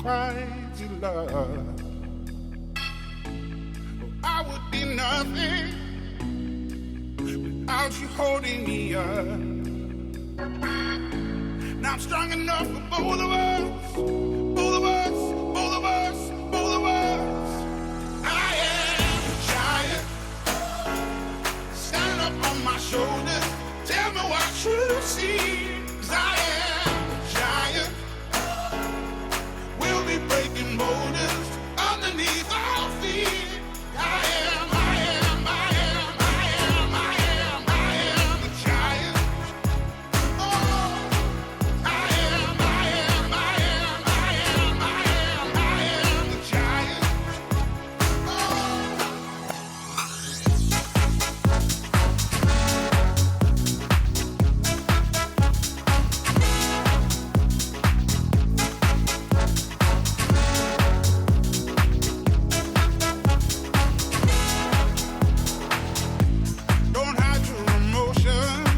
crazy love. I would be nothing without you holding me up. Now I'm strong enough for both of us, both of us, both of us, both of us. I am a giant, stand up on my shoulders, tell me what you see. 'Cause I am a giant, we'll be breaking boulders underneath our feet. I am a giant. Oh, I am a giant. Oh. Don't hide your emotions.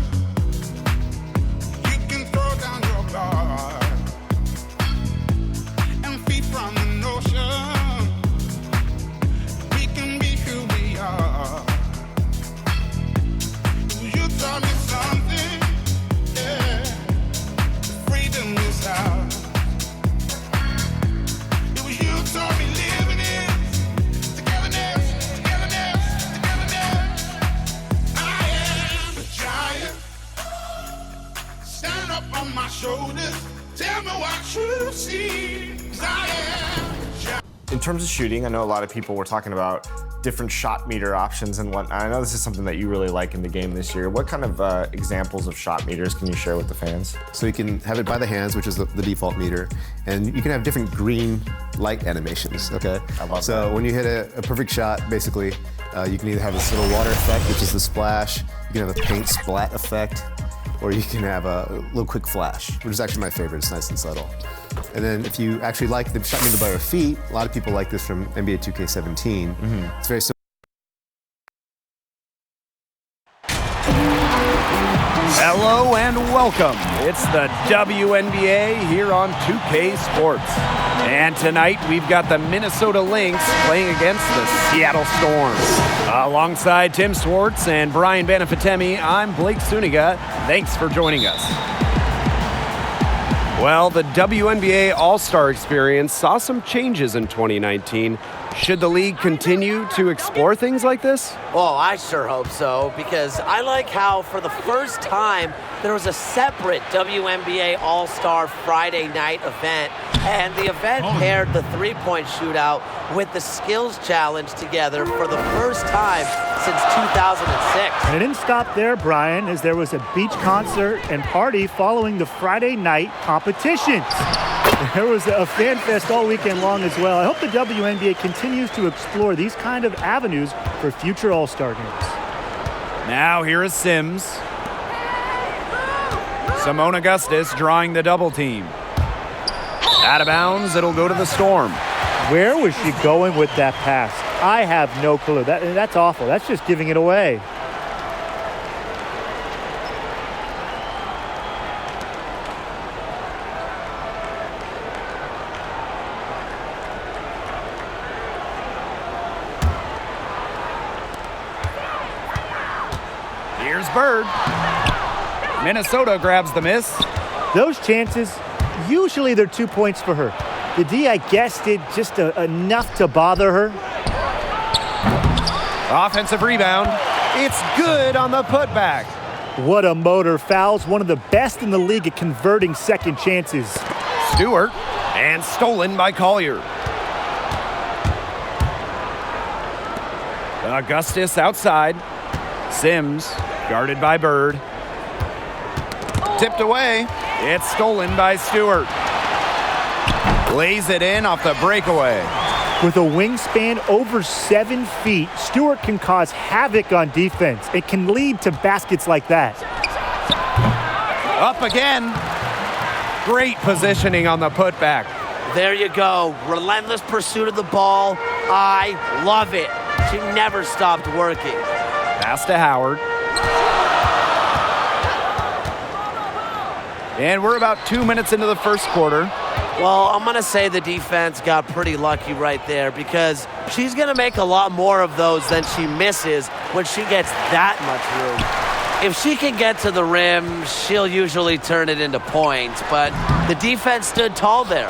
You can throw down your guard and feed from the notion. We can be who we are. You taught me something, yeah. Freedom is ours. It was you taught me living is togetherness, togetherness, togetherness. I am a giant. Stand up on my shoulders. Tell me what you see. 'Cause I am a giant. In terms of shooting, I know a lot of people were talking about different shot meter options and whatnot. I know this is something that you really like in the game this year. What kind of examples of shot meters can you share with the fans? So you can have it by the hands, which is the default meter, and you can have different green light animations, okay? I love So that. when you hit a perfect shot, basically, you can either have this little water effect, which is the splash, you can have a paint splat effect, or you can have a little quick flash, which is actually my favorite. It's nice and subtle. And then if you actually like the shot meter by your feet, a lot of people like this from NBA 2K17. It's very simple. Hello and welcome. It's the WNBA here on 2K Sports. And tonight we've got the Minnesota Lynx playing against the Seattle Storm. Alongside Tim Swartz and Brian Banafitemi, I'm Blake Suniga. Thanks for joining us. Well, the WNBA All-Star experience saw some changes in 2019. Should the league continue to explore things like this? Oh, I sure hope so, because I like how for the first time there was a separate WNBA All-Star Friday night event, and the event paired the three-point shootout with the skills challenge together for the first time since 2006. And it didn't stop there, Brian, as there was a beach concert and party following the Friday night competitions. There was a fan fest all weekend long as well. I hope the WNBA continues to explore these kind of avenues for future All-Star games. Now here is Sims. Simone Augustus drawing the double team. Out of bounds, it'll go to the Storm. Where was she going with that pass? I have no clue. That's awful. That's just giving it away. Here's Bird. Minnesota grabs the miss. Those chances, usually they're 2 points for her. The D, I guess, did just enough to bother her. Offensive rebound. It's good on the putback. What a motor. Fouls, one of the best in the league at converting second chances. Stewart, and stolen by Collier. Augustus outside. Sims, guarded by Bird. Tipped away. It's stolen by Stewart. Lays it in off the breakaway. With a wingspan over 7 feet, Stewart can cause havoc on defense. It can lead to baskets like that. Up again. Great positioning on the putback. There you go. Relentless pursuit of the ball. I love it. She never stopped working. Pass to Howard. And we're about 2 minutes into the first quarter. Well, I'm going to say the defense got pretty lucky right there because she's going to make a lot more of those than she misses when she gets that much room. If she can get to the rim, she'll usually turn it into points, but the defense stood tall there.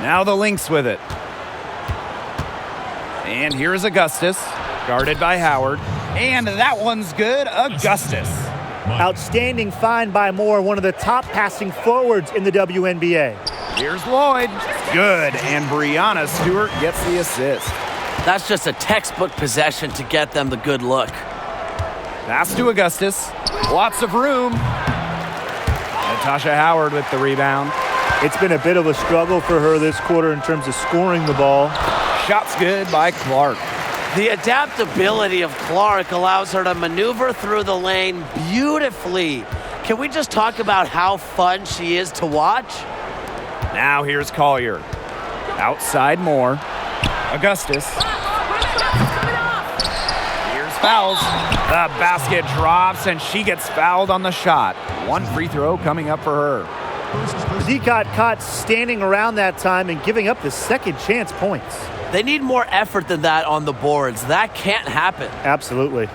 Now the Lynx with it. And here's Augustus, guarded by Howard. And that one's good, Augustus. Outstanding find by Moore, one of the top passing forwards in the WNBA. Here's Lloyd. Good, and Brianna Stewart gets the assist. That's just a textbook possession to get them the good look. Pass to Augustus. Lots of room. Natasha Howard with the rebound. It's been a bit of a struggle for her this quarter in terms of scoring the ball. Shot's good by Clark. The adaptability of Clark allows her to maneuver through the lane beautifully. Can we just talk about how fun she is to watch? Now here's Collier. Outside Moore. Augustus. Here's fouls. The basket drops, and she gets fouled on the shot. One free throw coming up for her. She got caught standing around that time and giving up the second chance points. They need more effort than that on the boards. That can't happen. Absolutely.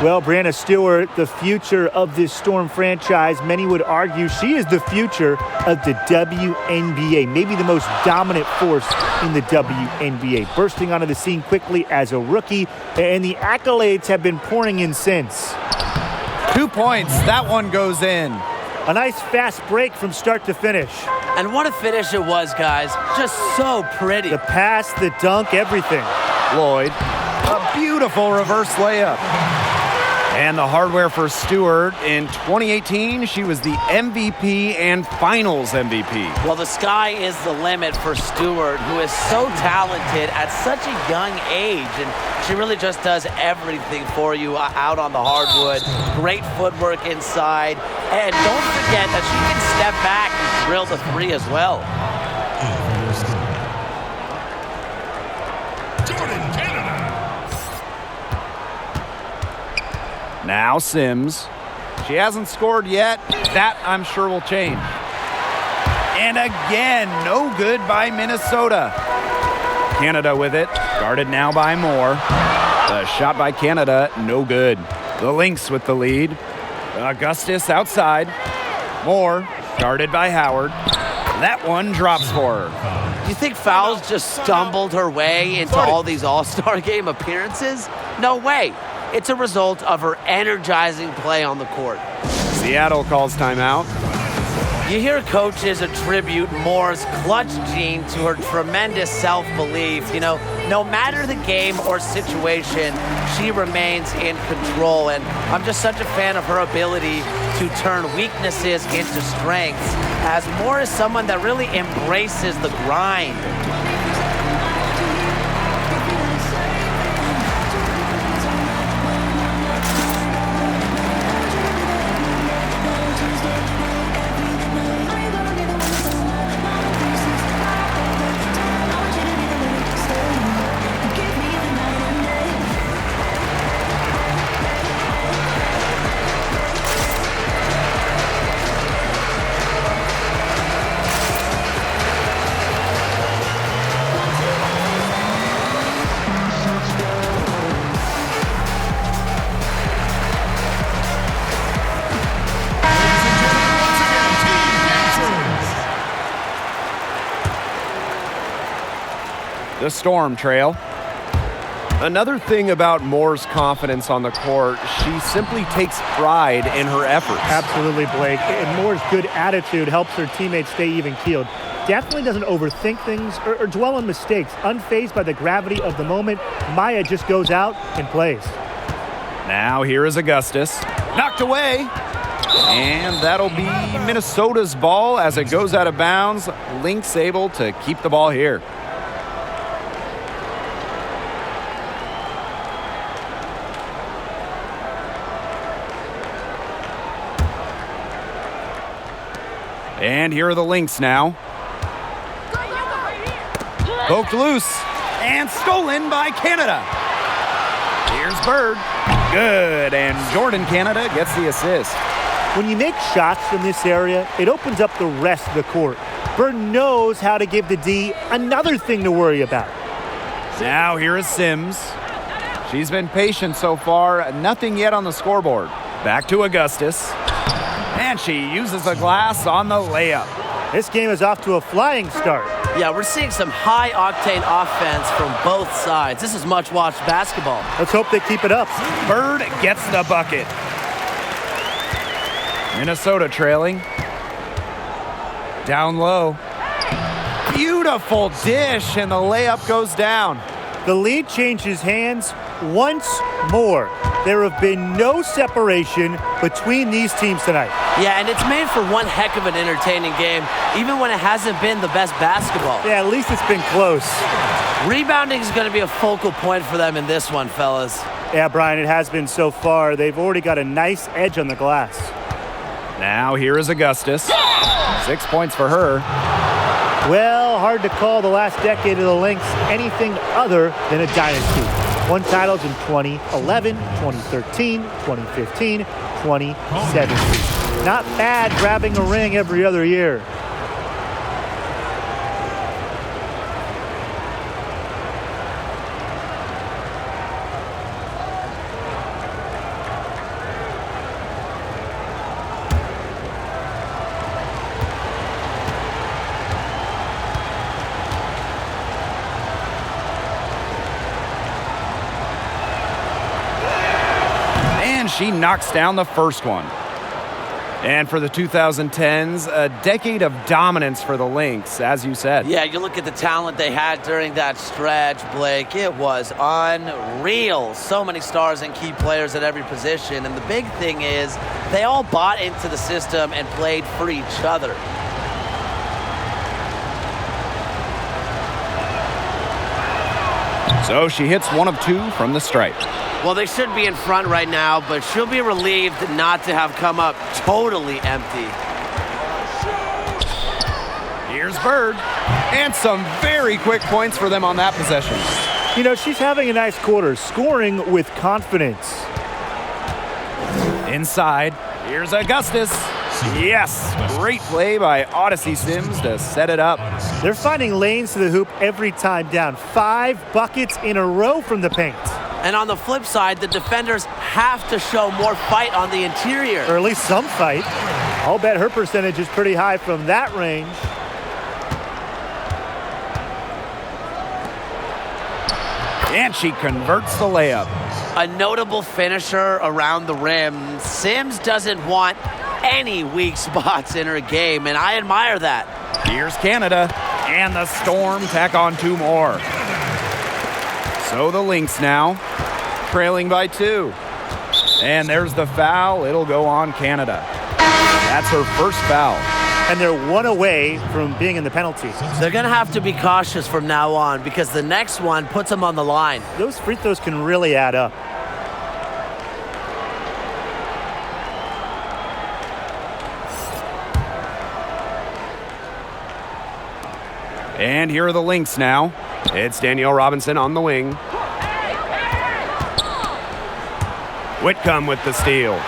Well, Brianna Stewart, the future of this Storm franchise, many would argue she is the future of the WNBA, maybe the most dominant force in the WNBA, bursting onto the scene quickly as a rookie, and the accolades have been pouring in since. 2 points, that one goes in. A nice fast break from start to finish. And what a finish it was, guys. Just so pretty. The pass, the dunk, everything. Lloyd, a beautiful reverse layup. And the hardware for Stewart. In 2018, she was the MVP and Finals MVP. Well, the sky is the limit for Stewart, who is so talented at such a young age. And she really just does everything for you out on the hardwood. Great footwork inside. And don't forget that she can step back and drill the three as well. Now Sims. She hasn't scored yet. That, I'm sure, will change. And again, no good by Minnesota. Canada with it. Guarded now by Moore. The shot by Canada, no good. The Lynx with the lead. Augustus outside. Moore, guarded by Howard. That one drops for her. You think fouls just stumbled her way into all these All-Star game appearances? No way. It's a result of her energizing play on the court. Seattle calls timeout. You hear coaches attribute Moore's clutch gene to her tremendous self-belief. You know, no matter the game or situation, she remains in control. And I'm just such a fan of her ability to turn weaknesses into strengths, as Moore is someone that really embraces the grind. The Storm trail. Another thing about Moore's confidence on the court, she simply takes pride in her efforts. Absolutely, Blake. And Moore's good attitude helps her teammates stay even-keeled. Definitely doesn't overthink things or dwell on mistakes. Unfazed by the gravity of the moment, Maya just goes out and plays. Now here is Augustus. Knocked away. And that'll be Minnesota's ball as it goes out of bounds. Lynx able to keep the ball here. And here are the Lynx now. Poked loose and stolen by Canada. Here's Bird. Good, and Jordan Canada gets the assist. When you make shots from this area, it opens up the rest of the court. Bird knows how to give the D another thing to worry about. Now here is Sims. She's been patient so far, nothing yet on the scoreboard. Back to Augustus. And she uses the glass on the layup. This game is off to a flying start. Yeah, we're seeing some high-octane offense from both sides. This is much-watched basketball. Let's hope they keep it up. Bird gets the bucket. Minnesota trailing. Down low. Beautiful dish, and the layup goes down. The lead changes hands once more. There have been no separation between these teams tonight. Yeah, and it's made for one heck of an entertaining game, even when it hasn't been the best basketball. Yeah, at least it's been close. Rebounding is going to be a focal point for them in this one, fellas. Yeah, Brian, it has been so far. They've already got a nice edge on the glass. Now here is Augustus. 6 points for her. Well, hard to call the last decade of the Lynx anything other than a dynasty. Won titles in 2011, 2013, 2015, 2017. Not bad grabbing a ring every other year. She knocks down the first one. And for the 2010s, a decade of dominance for the Lynx, as you said. Yeah, you look at the talent they had during that stretch, Blake. It was unreal. So many stars and key players at every position. And the big thing is they all bought into the system and played for each other. So she hits 1 of 2 from the stripe. Well, they should be in front right now, but she'll be relieved not to have come up totally empty. Here's Bird. And some very quick points for them on that possession. You know, she's having a nice quarter, scoring with confidence. Inside, here's Augustus. Yes, great play by Odyssey Sims to set it up. They're finding lanes to the hoop every time down. 5 buckets in a row from the paint. And on the flip side, the defenders have to show more fight on the interior. Or at least some fight. I'll bet her percentage is pretty high from that range. And she converts the layup. A notable finisher around the rim. Sims doesn't want any weak spots in her game, and I admire that. Here's Canada, and the Storm tack on 2 more. So the Lynx now, trailing by 2. And there's the foul. It'll go on Canada. That's her first foul. And they're 1 away from being in the penalty. They're going to have to be cautious from now on because the next one puts them on the line. Those free throws can really add up. And here are the Lynx now. It's Danielle Robinson on the wing. Whitcomb with the steal.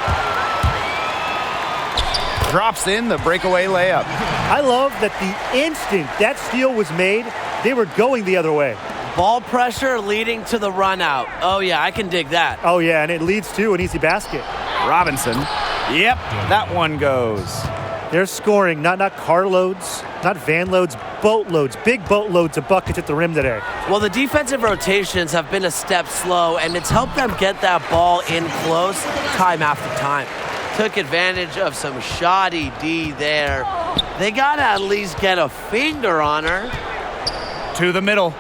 Drops in the breakaway layup. I love that the instant that steal was made, they were going the other way. Ball pressure leading to the run out. Oh, yeah, I can dig that. Oh, yeah, and it leads to an easy basket. Robinson. Yep, that one goes. They're scoring, not carloads, not van loads, boatloads, big boatloads of buckets at the rim today. Well, the defensive rotations have been a step slow, and it's helped them get that ball in close time after time. Took advantage of some shoddy D there. They got to at least get a finger on her. To the middle.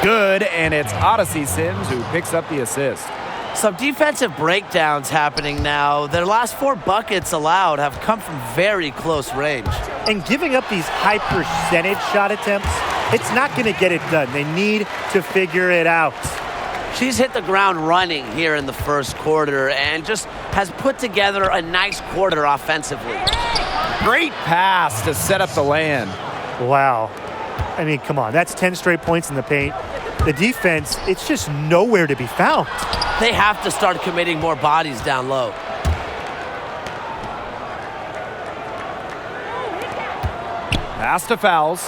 Good, and it's Odyssey Sims who picks up the assist. Some defensive breakdowns happening now. Their last 4 buckets allowed have come from very close range. And giving up these high percentage shot attempts, it's not going to get it done. They need to figure it out. She's hit the ground running here in the first quarter and just has put together a nice quarter offensively. Great pass to set up the land. Wow. I mean, come on. That's 10 straight points in the paint. The defense, it's just nowhere to be found. They have to start committing more bodies down low. Pass to Fouls.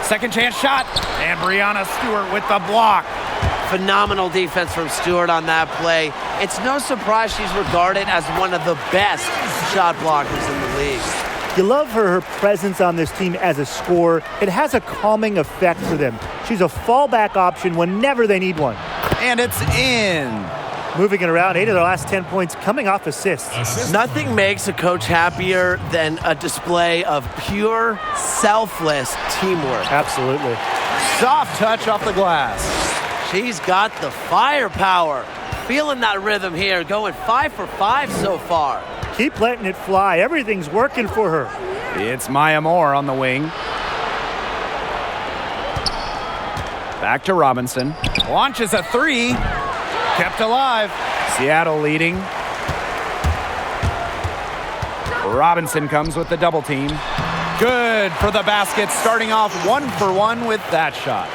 Second chance shot. And Brianna Stewart with the block. Phenomenal defense from Stewart on that play. It's no surprise she's regarded as one of the best shot blockers in the league. You love her presence on this team as a scorer. It has a calming effect for them. She's a fallback option whenever they need one. And it's in. Moving it around, 8 of their last 10 points coming off assists. Nothing makes a coach happier than a display of pure, selfless teamwork. Absolutely. Soft touch off the glass. She's got the firepower. Feeling that rhythm here, going 5 for 5 so far. Keep letting it fly. Everything's working for her. It's Maya Moore on the wing. Back to Robinson. Launches a three. Kept alive. Seattle leading. Robinson comes with the double team. Good for the basket, starting off 1 for 1 with that shot.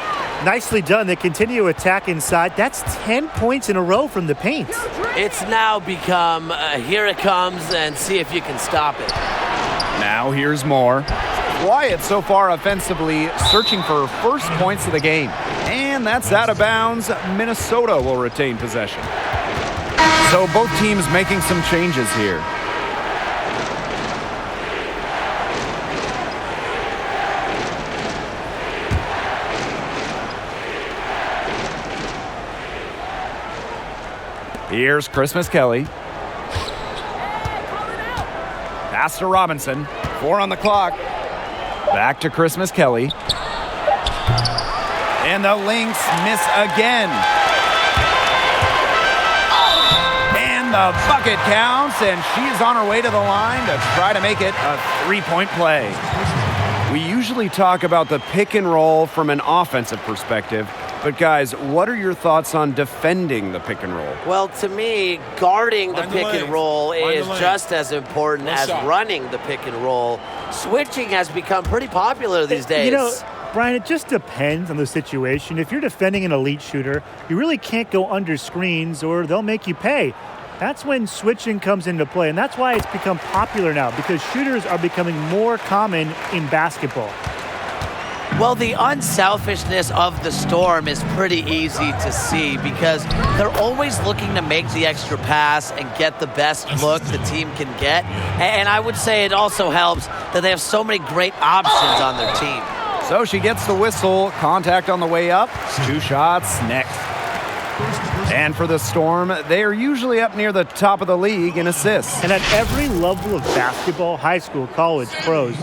Nicely done. They continue to attack inside. That's 10 points in a row from the paint. It's now become here it comes and see if you can stop it. Now here's Moore. Quiet so far offensively, searching for first points of the game. And that's out of bounds. Minnesota will retain possession. So both teams making some changes here. Here's Christmas Kelly. Pass to Robinson. 4 on the clock. Back to Christmas Kelly. And the Lynx miss again. And the bucket counts, and she's on her way to the line to try to make it a 3-point play. We usually talk about the pick and roll from an offensive perspective. But guys, what are your thoughts on defending the pick and roll? Well, to me, guarding the pick and roll is just as important as running the pick and roll. Switching has become pretty popular these days. You know, Brian, it just depends on the situation. If you're defending an elite shooter, you really can't go under screens or they'll make you pay. That's when switching comes into play, and that's why it's become popular now, because shooters are becoming more common in basketball. Well, the unselfishness of the Storm is pretty easy to see because they're always looking to make the extra pass and get the best look the team can get. And I would say it also helps that they have so many great options on their team. So she gets the whistle. Contact on the way up. 2 shots next. And for the Storm, they are usually up near the top of the league in assists. And at every level of basketball, high school, college, pros,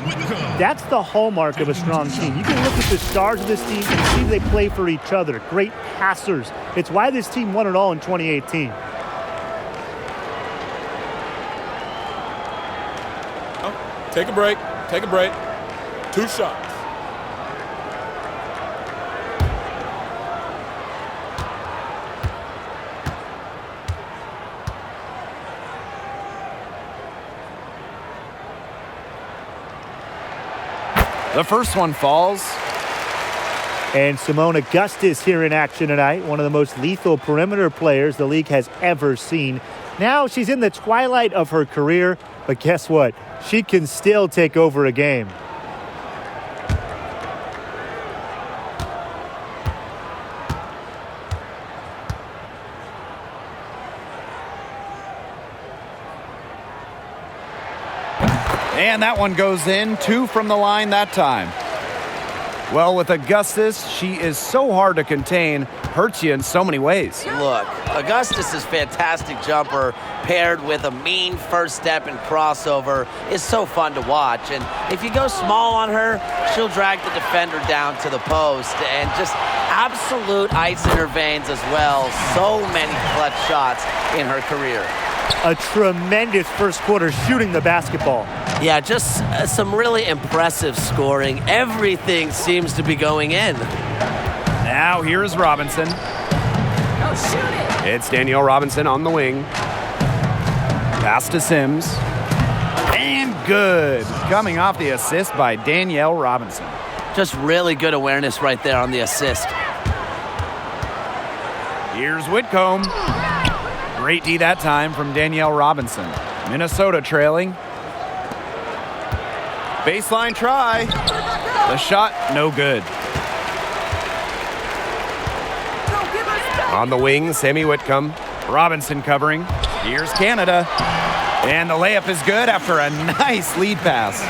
that's the hallmark of a strong team. You can look at the stars of this team and see they play for each other. Great passers. It's why this team won it all in 2018. Take a break. Take a break. 2 shots. The first one falls. And Simone Augustus here in action tonight, one of the most lethal perimeter players the league has ever seen. Now she's in the twilight of her career, but guess what? She can still take over a game. And that one goes in. 2 from the line that time. Well, with Augustus, she is so hard to contain, hurts you in so many ways. Look, Augustus's fantastic jumper paired with a mean first step and crossover is so fun to watch. And if you go small on her, she'll drag the defender down to the post and just absolute ice in her veins as well. So many clutch shots in her career. A tremendous first quarter shooting the basketball. Yeah, just some really impressive scoring. Everything seems to be going in. Now here's Robinson. It's Danielle Robinson on the wing. Pass to Sims. good. Coming off the assist by Danielle Robinson. Just really good awareness right there on the assist. Here's Whitcomb. Great D that time from Danielle Robinson. Minnesota trailing. Baseline try. The shot, no good. On the wing, Sammy Whitcomb. Robinson covering. Here's Canada. And the layup is good after a nice lead pass.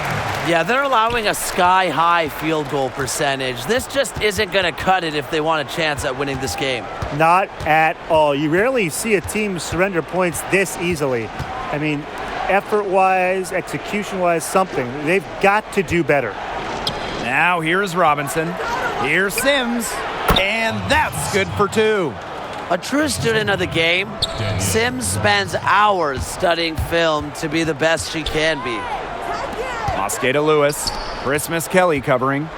Yeah, they're allowing a sky-high field goal percentage. This just isn't going to cut it if they want a chance at winning this game. Not at all. You rarely see a team surrender points this easily. I mean, effort-wise, execution-wise, something. They've got to do better. Now here's Robinson. Here's Sims. And that's good for 2. A true student of the game, Sims spends hours studying film to be the best she can be. Mosqueda Lewis, Christmas Kelly covering.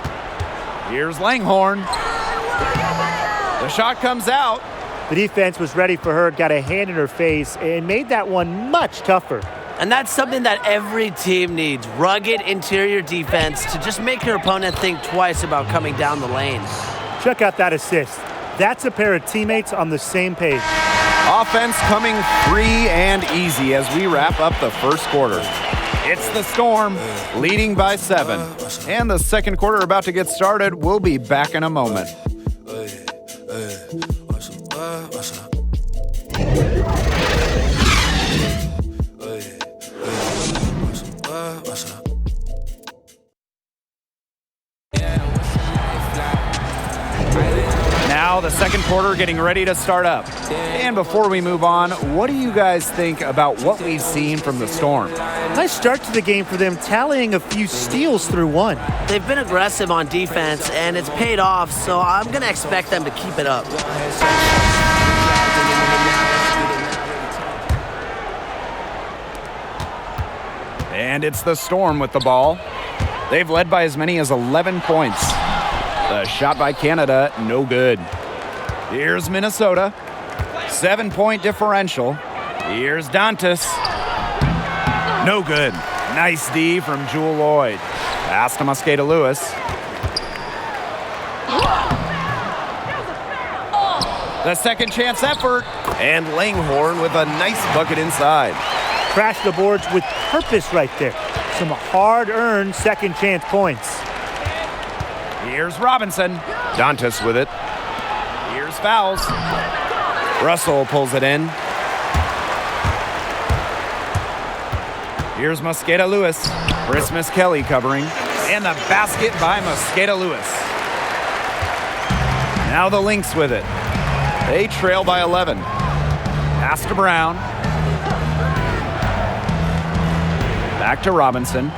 Here's Langhorne. The shot comes out. The defense was ready for her, got a hand in her face, and made that one much tougher. And that's something that every team needs. Rugged interior defense to just make your opponent think twice about coming down the lane. Check out that assist. That's a pair of teammates on the same page. Offense coming free and easy as we wrap up the first quarter. It's the Storm leading by 7. And the second quarter about to get started. We'll be back in a moment. Now the second quarter getting ready to start up. And before we move on, what do you guys think about what we've seen from the Storm? Nice start to the game for them, tallying a few steals through one. They've been aggressive on defense, and it's paid off, so I'm going to expect them to keep it up. And it's the Storm with the ball. They've led by as many as 11 points. The shot by Canada, no good. Here's Minnesota. 7-point differential. Here's Dantas. No good. Nice D from Jewel Lloyd. Pass to Mosqueda Lewis. The second chance effort. And Langhorne with a nice bucket inside. Crashed the boards with purpose right there. Some hard-earned second chance points. Here's Robinson. Dantas with it. Here's fouls. Russell pulls it in. Here's Mosqueda Lewis. Christmas Kelly covering. And the basket by Mosqueda Lewis. Now the Lynx with it. They trail by 11. Pass to Brown. Back to Robinson.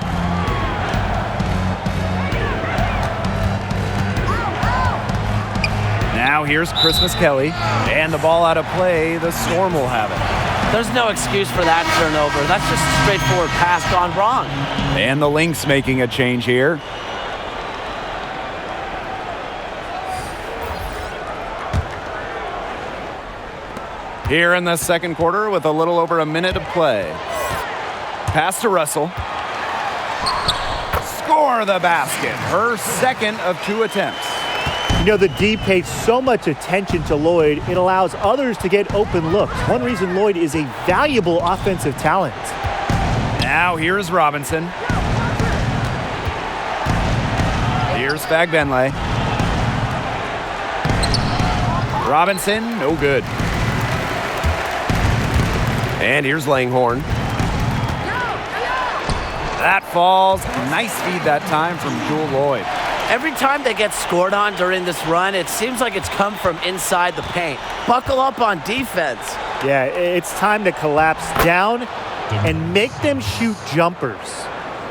Now here's Christmas Kelly, and the ball out of play. The Storm will have it. There's no excuse for that turnover. That's just a straightforward pass gone wrong. And the Lynx making a change here. Here in the second quarter with a little over a minute to play. Pass to Russell. Score the basket. Her second of 2 attempts. You know, the D pays so much attention to Lloyd, it allows others to get open looks. One reason Lloyd is a valuable offensive talent. Now here's Robinson. Here's Fagbenle. Robinson, no good. And here's Langhorne. That falls. Nice feed that time from Jewel Lloyd. Every time they get scored on during this run, it seems like it's come from inside the paint. Buckle up on defense. Yeah, it's time to collapse down and make them shoot jumpers.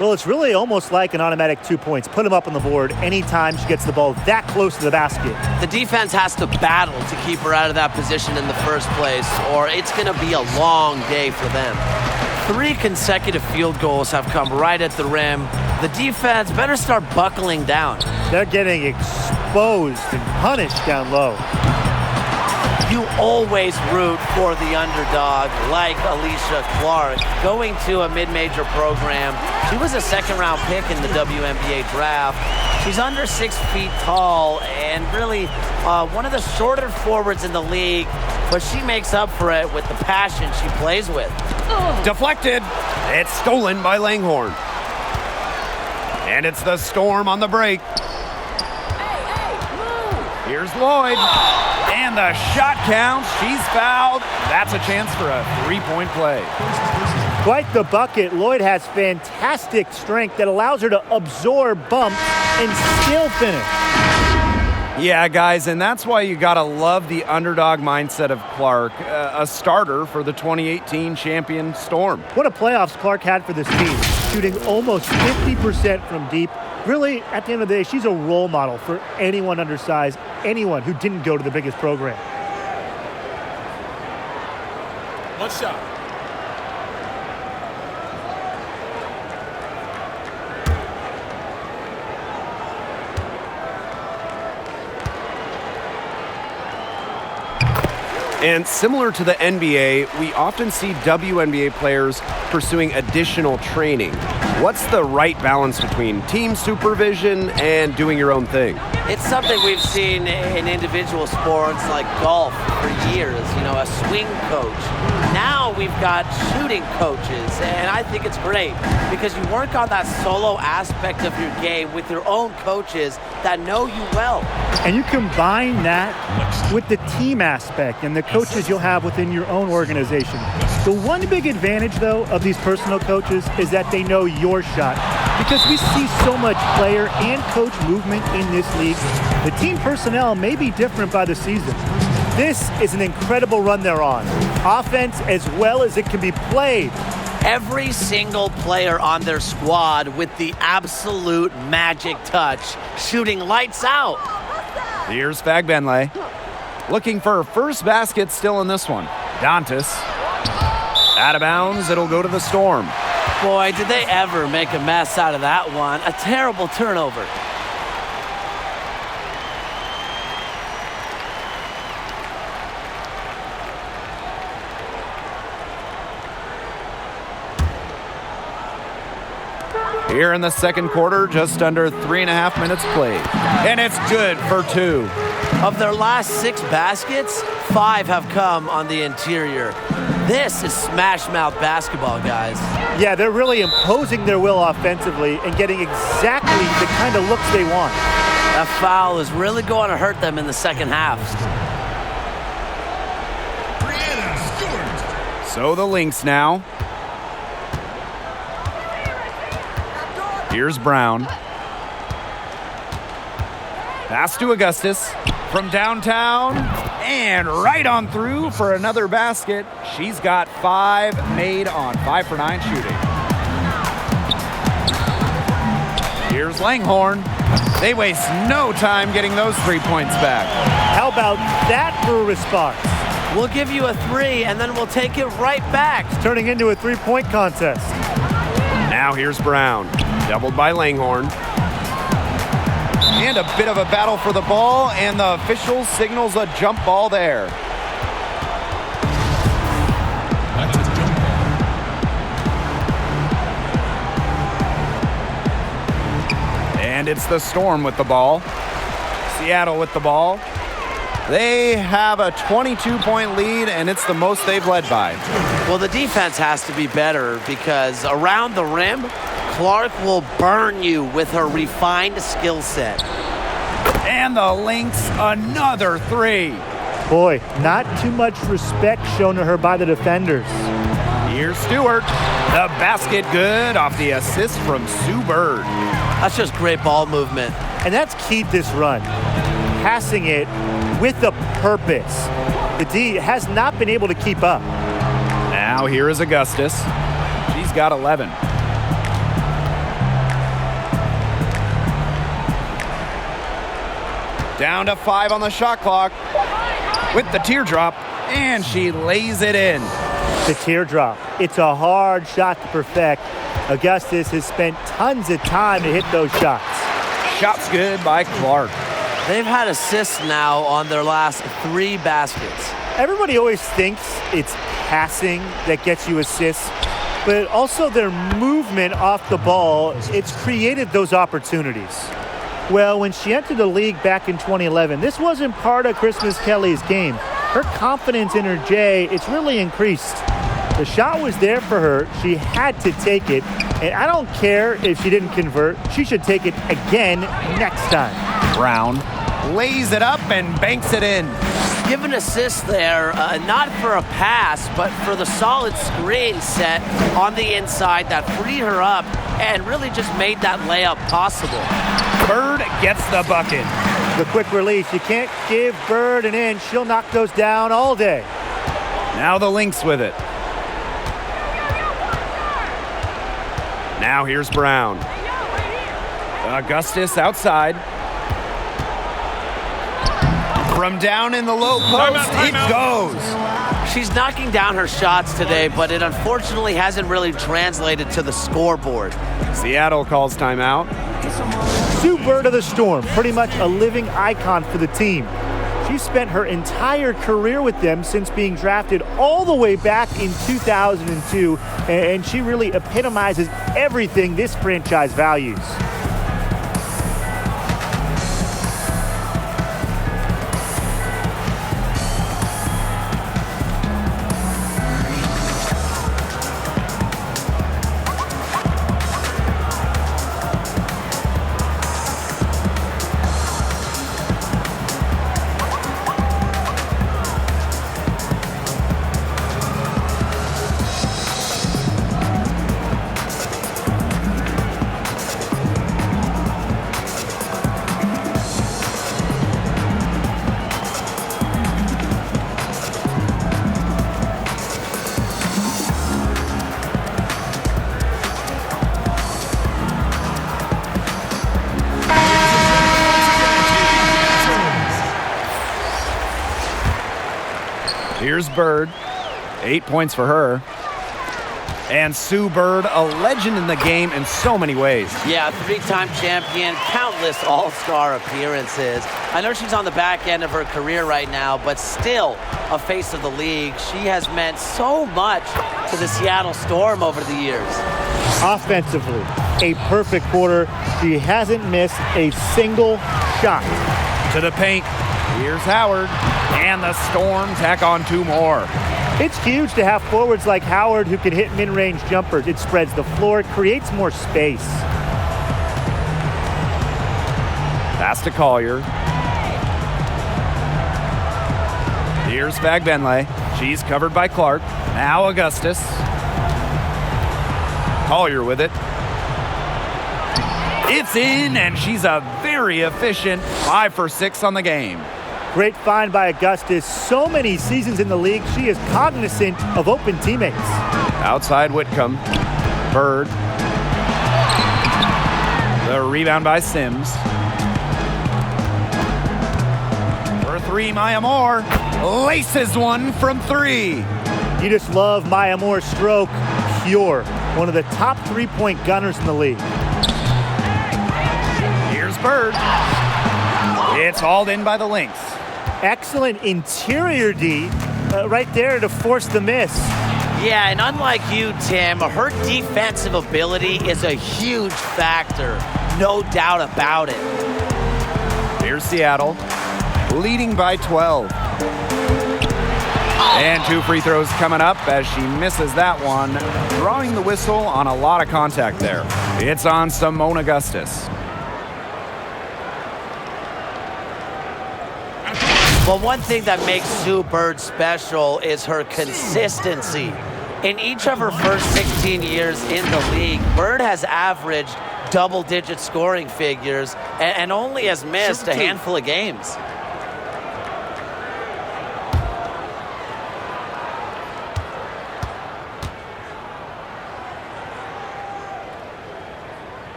Well, it's really almost like an automatic 2 points. Put them up on the board anytime she gets the ball that close to the basket. The defense has to battle to keep her out of that position in the first place, or it's going to be a long day for them. 3 consecutive field goals have come right at the rim. The defense better start buckling down. They're getting exposed and punished down low. you always root for the underdog like Alicia Clark. Going to a mid-major program, she was a second-round pick in the WNBA draft. She's under 6 feet tall and really one of the shorter forwards in the league, but she makes up for it with the passion she plays with. Deflected. It's stolen by Langhorne. And it's the Storm on the break. Here's Lloyd. And the shot counts. She's fouled. That's a chance for a three-point play. Quite the bucket. Lloyd has fantastic strength that allows her to absorb bumps and still finish. Yeah, guys, and that's why you got to love the underdog mindset of Clark, a starter for the 2018 champion Storm. What a playoffs Clark had for this team, shooting almost 50% from deep. Really, at the end of the day, she's a role model for anyone undersized, anyone who didn't go to the biggest program. One shot. And similar to the NBA, we often see WNBA players pursuing additional training. What's the right balance between team supervision and doing your own thing? It's something we've seen in individual sports like golf for years, a swing coach. Now we've got shooting coaches, and I think it's great because you work on that solo aspect of your game with your own coaches that know you well. And you combine that with the team aspect and the coaches you'll have within your own organization. The one big advantage, though, of these personal coaches is that they know your shot. Because we see so much player and coach movement in this league, the team personnel may be different by the season. This is an incredible run they're on. Offense as well as it can be played. Every single player on their squad with the absolute magic touch, shooting lights out. Here's Fagbenle. Looking for her first basket still in this one. Dantas. Out of bounds, it'll go to the Storm. Boy, did they ever make a mess out of that one. A terrible turnover. Here in the second quarter, just under 3.5 minutes played. And it's good for 2. Of their last 6 baskets, 5 have come on the interior. This is smash mouth basketball, guys. Yeah, they're really imposing their will offensively and getting exactly the kind of looks they want. That foul is really going to hurt them in the second half. So the Lynx now. Here's Brown. Pass to Augustus from downtown and right on through for another basket. She's got 5 made on 5 for 9 shooting. Here's Langhorne. They waste no time getting those 3 points back. How about that for a response? We'll give you a 3 and then we'll take it right back. It's turning into a 3-point contest. Now here's Brown. Doubled by Langhorne. And a bit of a battle for the ball, and the official signals a jump ball there. And it's the Storm with the ball. Seattle with the ball. They have a 22-point lead, and it's the most they've led by. Well, the defense has to be better because around the rim, Clark will burn you with her refined skill set. And the Lynx, another 3. Boy, not too much respect shown to her by the defenders. Here's Stewart. The basket good off the assist from Sue Bird. That's just great ball movement. And that's key to this run. Passing it with a purpose. The D has not been able to keep up. Now here is Augustus. She's got 11. Down to 5 on the shot clock with the teardrop, and she lays it in. The teardrop. It's a hard shot to perfect. Augustus has spent tons of time to hit those shots. Shots good by Clark. They've had assists now on their last 3 baskets. Everybody always thinks it's passing that gets you assists, but also their movement off the ball, it's created those opportunities. Well, when she entered the league back in 2011, this wasn't part of Christmas Kelly's game. Her confidence in her J, it's really increased. The shot was there for her. She had to take it. And I don't care if she didn't convert. She should take it again next time. Brown lays it up and banks it in. Give an assist there, not for a pass, but for the solid screen set on the inside that freed her up and really just made that layup possible. Bird gets the bucket. The quick release. You can't give Bird an inch. She'll knock those down all day. Now the Lynx with it. Now here's Brown. Augustus outside. From down in the low post, it goes. She's knocking down her shots today, but it unfortunately hasn't really translated to the scoreboard. Seattle calls timeout. Sue Bird of the Storm, pretty much a living icon for the team. She spent her entire career with them since being drafted all the way back in 2002, and she really epitomizes everything this franchise values. Here's Bird. 8 points for her. And Sue Bird, a legend in the game in so many ways. Yeah, three-time champion, countless All-Star appearances. I know she's on the back end of her career right now, but still a face of the league. She has meant so much to the Seattle Storm over the years. Offensively, a perfect quarter. She hasn't missed a single shot. To the paint. Here's Howard. And the Storm tack on 2 more. It's huge to have forwards like Howard who can hit mid-range jumpers. It spreads the floor, it creates more space. Pass to Collier. Here's Fagbenle. She's covered by Clark. Now Augustus. Collier with it. It's in, and she's a very efficient 5 for 6 on the game. Great find by Augustus. So many seasons in the league, she is cognizant of open teammates. Outside Whitcomb. Bird. The rebound by Sims. For 3, Maya Moore. Laces one from 3. You just love Maya Moore's stroke. Pure. One of the top 3-point gunners in the league. Here's Bird. It's hauled in by the Lynx. Excellent interior D right there to force the miss. Yeah, and unlike you, Tim, her defensive ability is a huge factor. No doubt about it. Here's Seattle, leading by 12. And 2 free throws coming up as she misses that one, drawing the whistle on a lot of contact there. It's on Simone Augustus. Well, one thing that makes Sue Bird special is her consistency. In each of her first 16 years in the league, Bird has averaged double-digit scoring figures and only has missed a handful of games.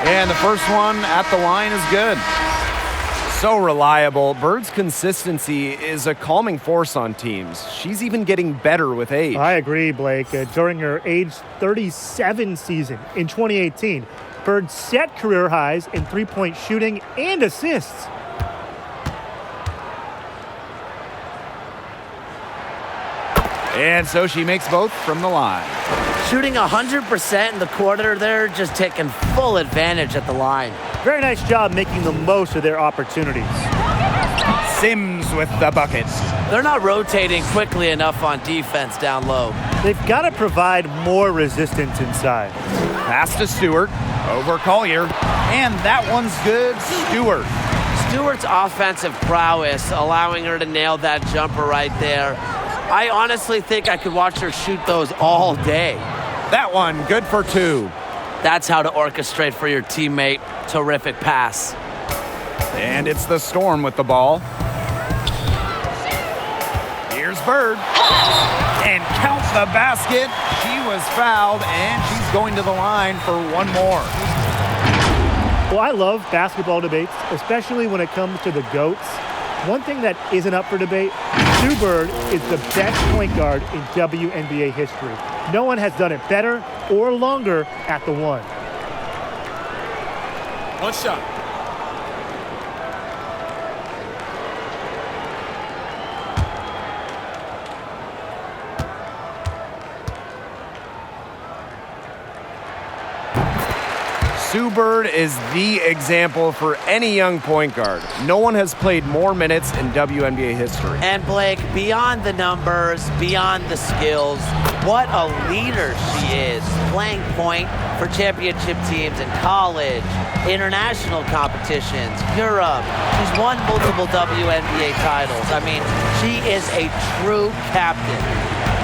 And the first one at the line is good. So reliable. Bird's consistency is a calming force on teams. She's even getting better with age. I agree, Blake. During her age 37 season in 2018, Bird set career highs in 3-point shooting and assists. And so she makes both from the line. Shooting 100% in the quarter, they're just taking full advantage at the line. Very nice job making the most of their opportunities. Sims with the bucket. They're not rotating quickly enough on defense down low. They've got to provide more resistance inside. Pass to Stewart, over Collier, and that one's good. Stewart. Stewart's offensive prowess, allowing her to nail that jumper right there. I honestly think I could watch her shoot those all day. That one, good for 2. That's how to orchestrate for your teammate. Terrific pass. And it's the Storm with the ball. Here's Bird. And count the basket. She was fouled, and she's going to the line for one more. Well, I love basketball debates, especially when it comes to the GOATs. One thing that isn't up for debate, Sue Bird is the best point guard in WNBA history. No one has done it better or longer at the one. One shot. Sue Bird is the example for any young point guard. No one has played more minutes in WNBA history. And Blake, beyond the numbers, beyond the skills, what a leader she is. Playing point for championship teams in college, international competitions, Europe. She's won multiple WNBA titles. I mean, she is a true captain.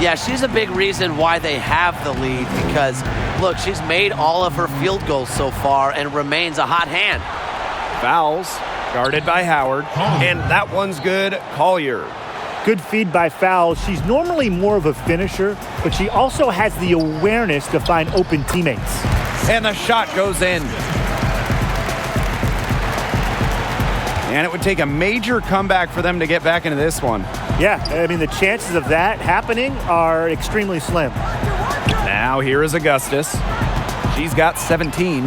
Yeah, she's a big reason why they have the lead because, look, she's made all of her field goals so far and remains a hot hand. Fouls, guarded by Howard, and that one's good. Collier. Good feed by Foul. She's normally more of a finisher, but she also has the awareness to find open teammates. And the shot goes in. And it would take a major comeback for them to get back into this one. Yeah, I mean, the chances of that happening are extremely slim. Now here is Augustus. She's got 17.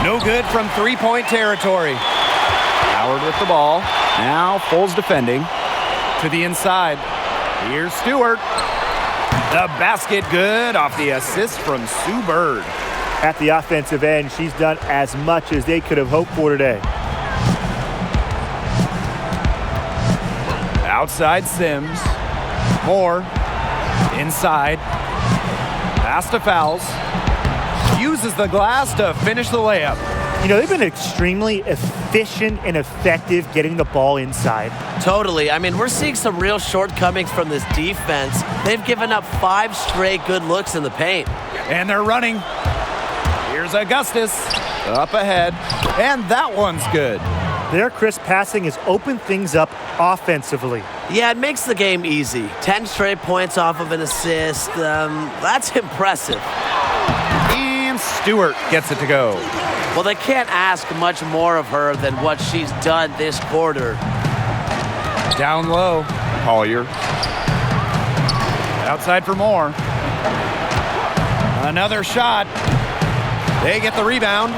No good from three-point territory. Howard with the ball. Now Foles defending. To the inside. Here's Stewart. The basket good off the assist from Sue Bird. At the offensive end, she's done as much as they could have hoped for today. Outside Sims. Moore. Inside. Pass to Fouls. Uses the glass to finish the layup. You know, they've been extremely efficient and effective getting the ball inside. Totally. I mean, we're seeing some real shortcomings from this defense. They've given up 5 straight good looks in the paint. And they're running. Here's Augustus. Up ahead. And that one's good. Their crisp passing has opened things up offensively. Yeah, it makes the game easy. 10 straight points off of an assist. That's impressive. And Stewart gets it to go. Well, they can't ask much more of her than what she's done this quarter. Down low. Collier. Outside for Moore. Another shot. They get the rebound.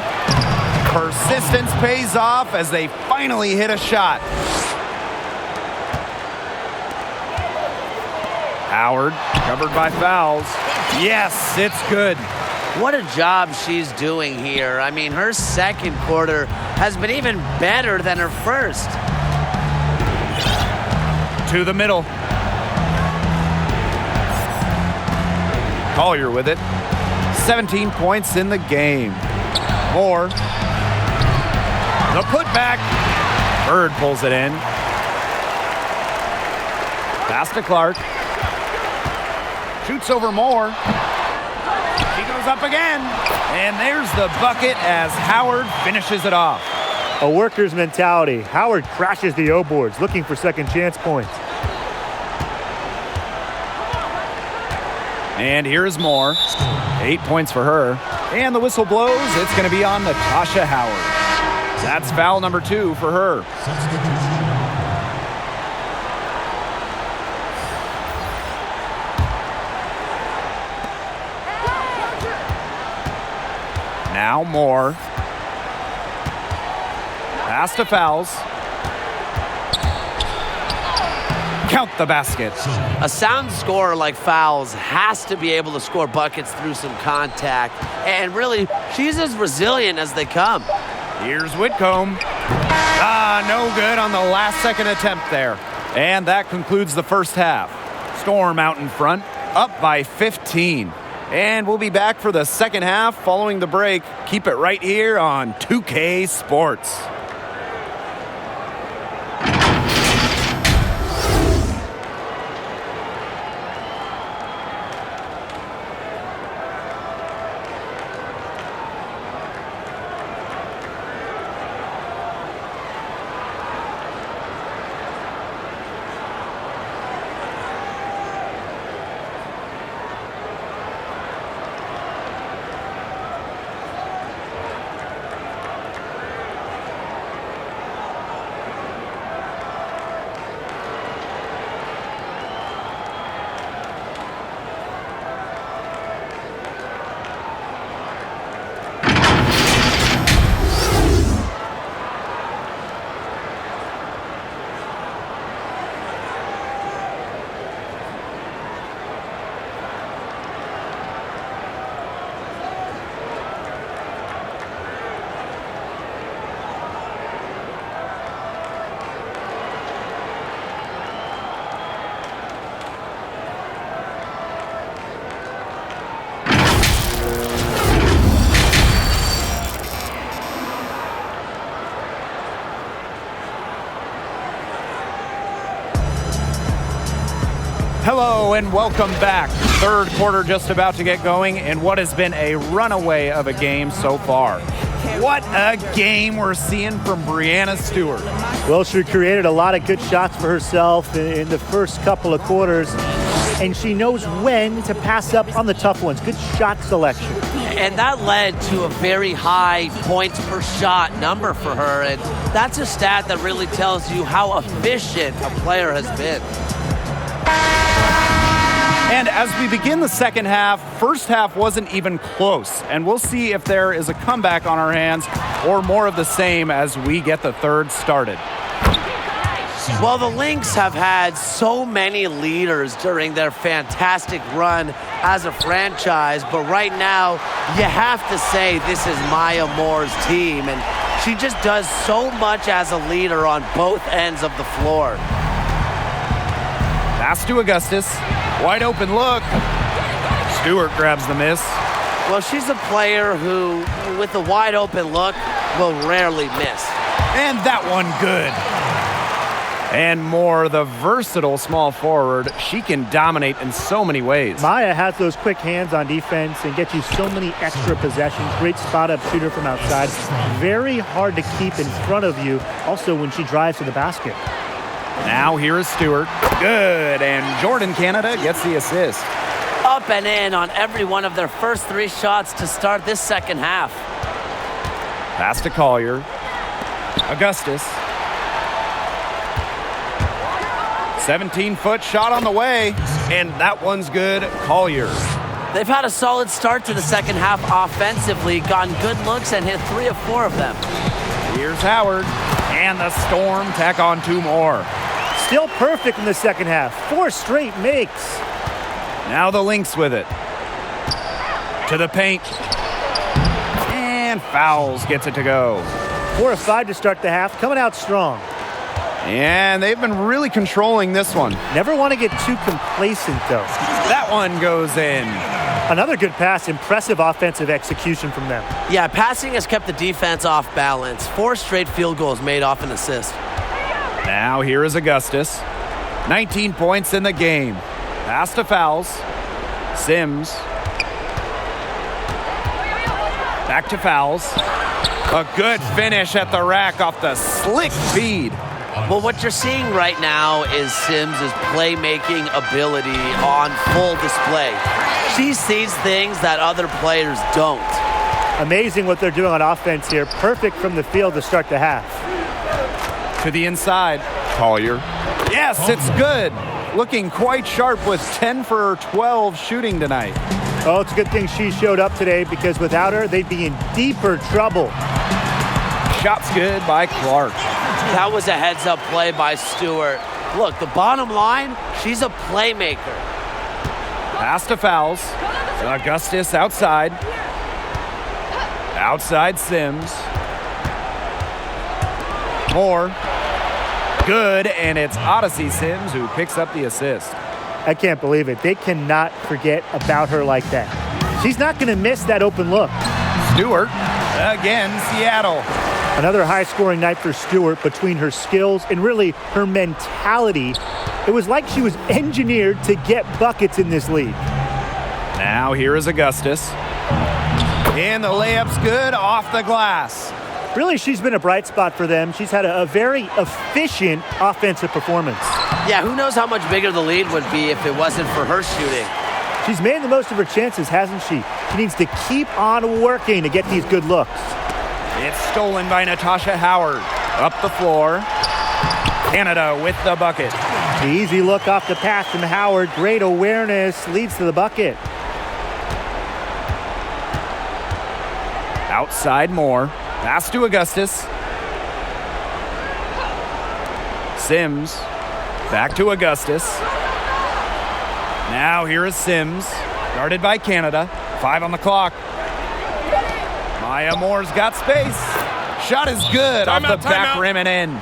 Persistence pays off as they finally hit a shot. Howard, covered by Fouls. Yes, it's good. What a job she's doing here. I mean, her second quarter has been even better than her first. To the middle. Collier with it. 17 points in the game. Moore. The putback. Bird pulls it in. Pass to Clark. Shoots over Moore. He goes up again. And there's the bucket as Howard finishes it off. A worker's mentality. Howard crashes the O boards, looking for second chance points. And here's Moore. 8 points for her. And the whistle blows. It's going to be on Natasha Howard. That's foul number 2 for her. Now Moore. Pass to Fouls. count the basket. A sound scorer like Fowles has to be able to score buckets through some contact. And really, she's as resilient as they come. Here's Whitcomb. No good on the last second attempt there. And that concludes the first half. Storm out in front, up by 15. And we'll be back for the second half following the break. Keep it right here on 2K Sports. Hello and welcome back. Third quarter just about to get going in what has been a runaway of a game so far. What a game we're seeing from Breanna Stewart. Well, she created a lot of good shots for herself in the first couple of quarters, and she knows when to pass up on the tough ones. Good shot selection. And that led to a very high points per shot number for her, and that's a stat that really tells you how efficient a player has been. And as we begin the second half, first half wasn't even close. And we'll see if there is a comeback on our hands or more of the same as we get the third started. Well, the Lynx have had so many leaders during their fantastic run as a franchise, but right now you have to say this is Maya Moore's team, and she just does so much as a leader on both ends of the floor. Pass to Augustus. Wide open look. Stewart grabs the miss. Well, she's a player who, with a wide open look, will rarely miss. And that one good. And Moore, the versatile small forward, she can dominate in so many ways. Maya has those quick hands on defense and gets you so many extra possessions. Great spot-up shooter from outside. Very hard to keep in front of you, also when she drives to the basket. Now here is Stewart. Good, and Jordan Canada gets the assist. Up and in on every one of their first three shots to start this second half. Pass to Collier. Augustus. 17-foot shot on the way, and that one's good. Collier. They've had a solid start to the second half offensively, gotten good looks and hit 3 of 4 of them. Here's Howard, and the Storm tack on 2 more. Still perfect in the second half. 4 straight makes. Now the Lynx with it. To the paint. And Fowles gets it to go. 4 of 5 to start the half, coming out strong. And they've been really controlling this one. Never want to get too complacent, though. That one goes in. Another good pass, impressive offensive execution from them. Yeah, passing has kept the defense off balance. 4 straight field goals made off an assist. Now here is Augustus. 19 points in the game. Pass to Fowles. Sims. Back to Fowles. A good finish at the rack off the slick feed. Well, what you're seeing right now is Sims' playmaking ability on full display. She sees things that other players don't. Amazing what they're doing on offense here. Perfect from the field to start the half. To the inside. Collier. Yes, it's good. Looking quite sharp with 10 for 12 shooting tonight. Oh, it's a good thing she showed up today because without her, they'd be in deeper trouble. Shot's good by Clark. That was a heads-up play by Stewart. Look, the bottom line, she's a playmaker. Pass to fouls. Augustus outside. Outside Sims. Moore. Good, and it's Odyssey Sims who picks up the assist. I can't believe it. They cannot forget about her like that. She's not going to miss that open look. Stewart. Again, Seattle. Another high-scoring night for Stewart. Between her skills and really her mentality, it was like she was engineered to get buckets in this league. Now here is Augustus. And the layup's good off the glass. Really, she's been a bright spot for them. She's had a very efficient offensive performance. Yeah, who knows how much bigger the lead would be if it wasn't for her shooting. She's made the most of her chances, hasn't she? She needs to keep on working to get these good looks. It's stolen by Natasha Howard. Up the floor. Canada with the bucket. The easy look off the pass from Howard. Great awareness, leads to the bucket. Outside Moore. Pass to Augustus. Sims. Back to Augustus. Now here is Sims. Guarded by Canada. 5 on the clock. Maya Moore's got space. Shot is good off the back rim and in.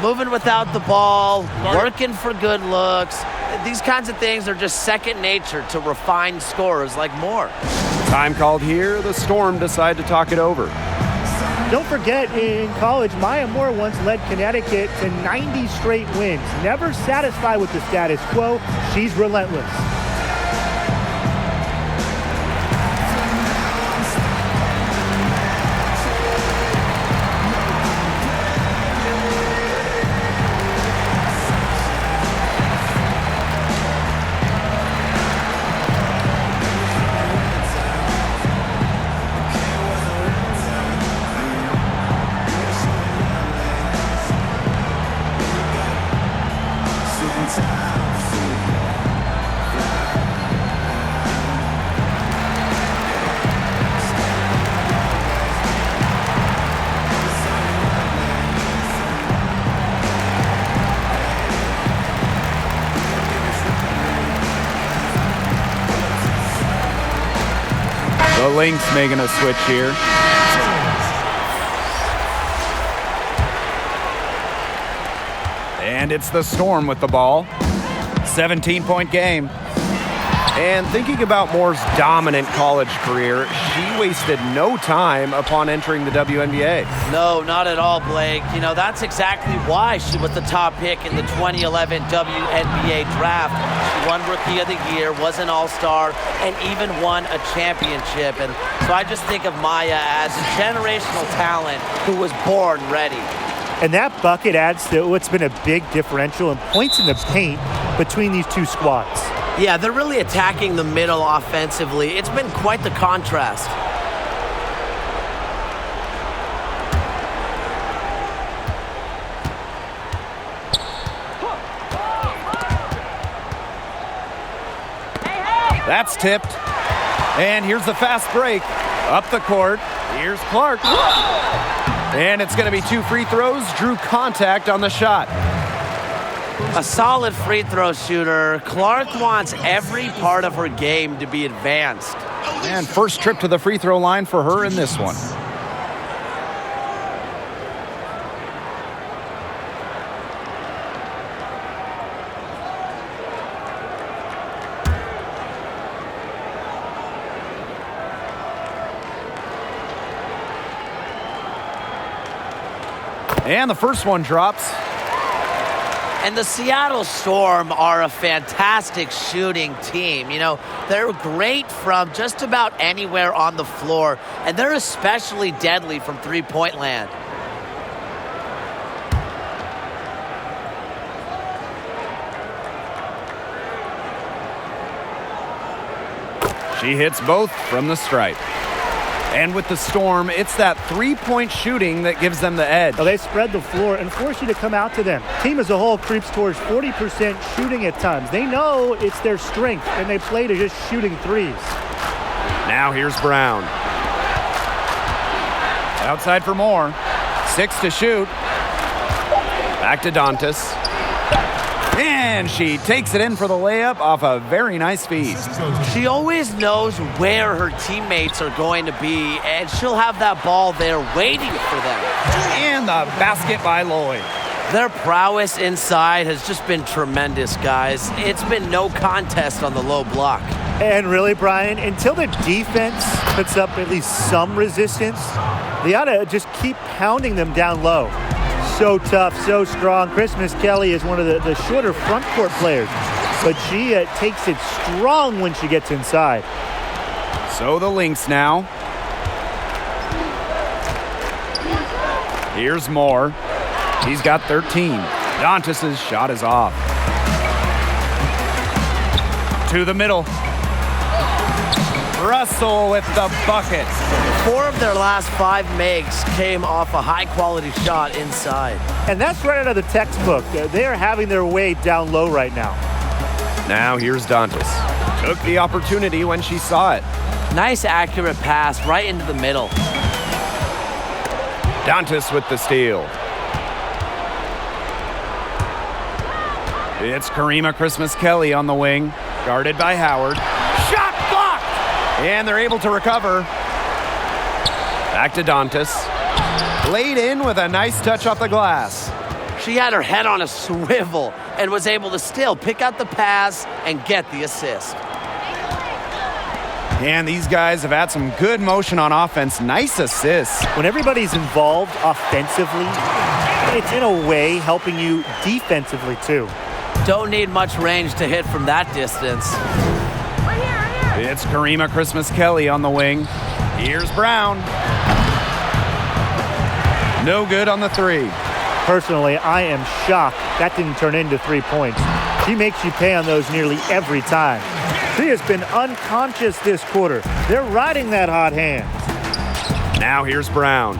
Moving without the ball, working for good looks. These kinds of things are just second nature to refined scorers like Moore. Time called here. The Storm decide to talk it over. Don't forget, in college, Maya Moore once led Connecticut to 90 straight wins. Never satisfied with the status quo, she's relentless. The Lynx making a switch here. And it's the Storm with the ball. 17-point game. And thinking about Moore's dominant college career, she wasted no time upon entering the WNBA. No, not at all, Blake. You know, that's exactly why she was the top pick in the 2011 WNBA draft. She won Rookie of the Year, was an All-Star, and even won a championship. And so I just think of Maya as a generational talent who was born ready. And that bucket adds to what's been a big differential in points in the paint between these two squads. Yeah, they're really attacking the middle offensively. It's been quite the contrast. That's tipped. And here's the fast break. Up the court. Here's Clark. And it's going to be 2 free throws. Drew contact on the shot. A solid free throw shooter. Clark wants every part of her game to be advanced. And first trip to the free throw line for her in this one. And the first one drops. And the Seattle Storm are a fantastic shooting team. You know, they're great from just about anywhere on the floor, and they're especially deadly from three-point land. She hits both from the stripe. And with the Storm, it's that three-point shooting that gives them the edge. Well, they spread the floor and force you to come out to them. Team as a whole creeps towards 40% shooting at times. They know it's their strength, and they play to just shooting threes. Now here's Brown. Outside for Moore. 6 to shoot. Back to Dantas. And she takes it in for the layup off a very nice feed. She always knows where her teammates are going to be, and she'll have that ball there waiting for them. And the basket by Lloyd. Their prowess inside has just been tremendous, guys. It's been no contest on the low block. And really, Brian, until the defense puts up at least some resistance, they ought to just keep pounding them down low. So tough, so strong. Christmas Kelly is one of the shorter front court players, but she takes it strong when she gets inside. So the Lynx now. Here's Moore. He's got 13. Dantas' shot is off. To the middle. Russell with the bucket. 4 of their last 5 makes came off a high-quality shot inside. And that's right out of the textbook. They are having their way down low right now. Now here's Dantas. Took the opportunity when she saw it. Nice accurate pass right into the middle. Dantas with the steal. It's Karima Christmas Kelly on the wing, guarded by Howard. Shot blocked! And they're able to recover. Back to Dantas. Laid in with a nice touch off the glass. She had her head on a swivel and was able to still pick out the pass and get the assist. And these guys have had some good motion on offense. Nice assists. When everybody's involved offensively, it's in a way helping you defensively too. Don't need much range to hit from that distance. It's Karima Christmas Kelly on the wing. Here's Brown. No good on the 3. Personally, I am shocked that didn't turn into 3 points. She makes you pay on those nearly every time. She has been unconscious this quarter. They're riding that hot hand. Now here's Brown.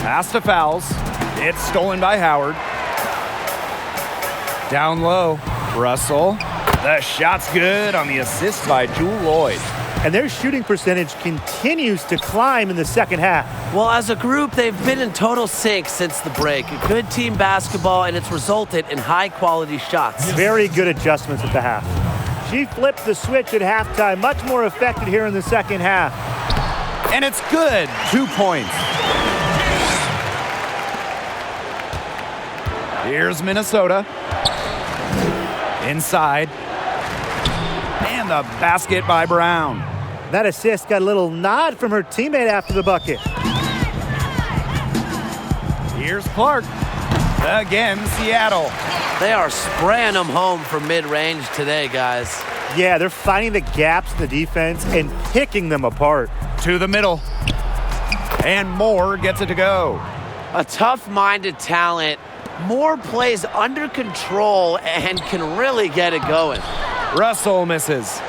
Pass to Fowles. It's stolen by Howard. Down low, Russell. The shot's good on the assist by Jewel Lloyd. And their shooting percentage continues to climb in the second half. Well, as a group, they've been in total sync since the break. Good team basketball, and it's resulted in high-quality shots. Very good adjustments at the half. She flipped the switch at halftime, much more effective here in the second half. And it's good. 2 points. Here's Minnesota. Inside. And the basket by Brown. That assist got a little nod from her teammate after the bucket. Here's Clark. Again, Seattle. They are spraying them home from mid-range today, guys. Yeah, they're finding the gaps in the defense and picking them apart. To the middle. And Moore gets it to go. A tough-minded talent. Moore plays under control and can really get it going. Russell misses.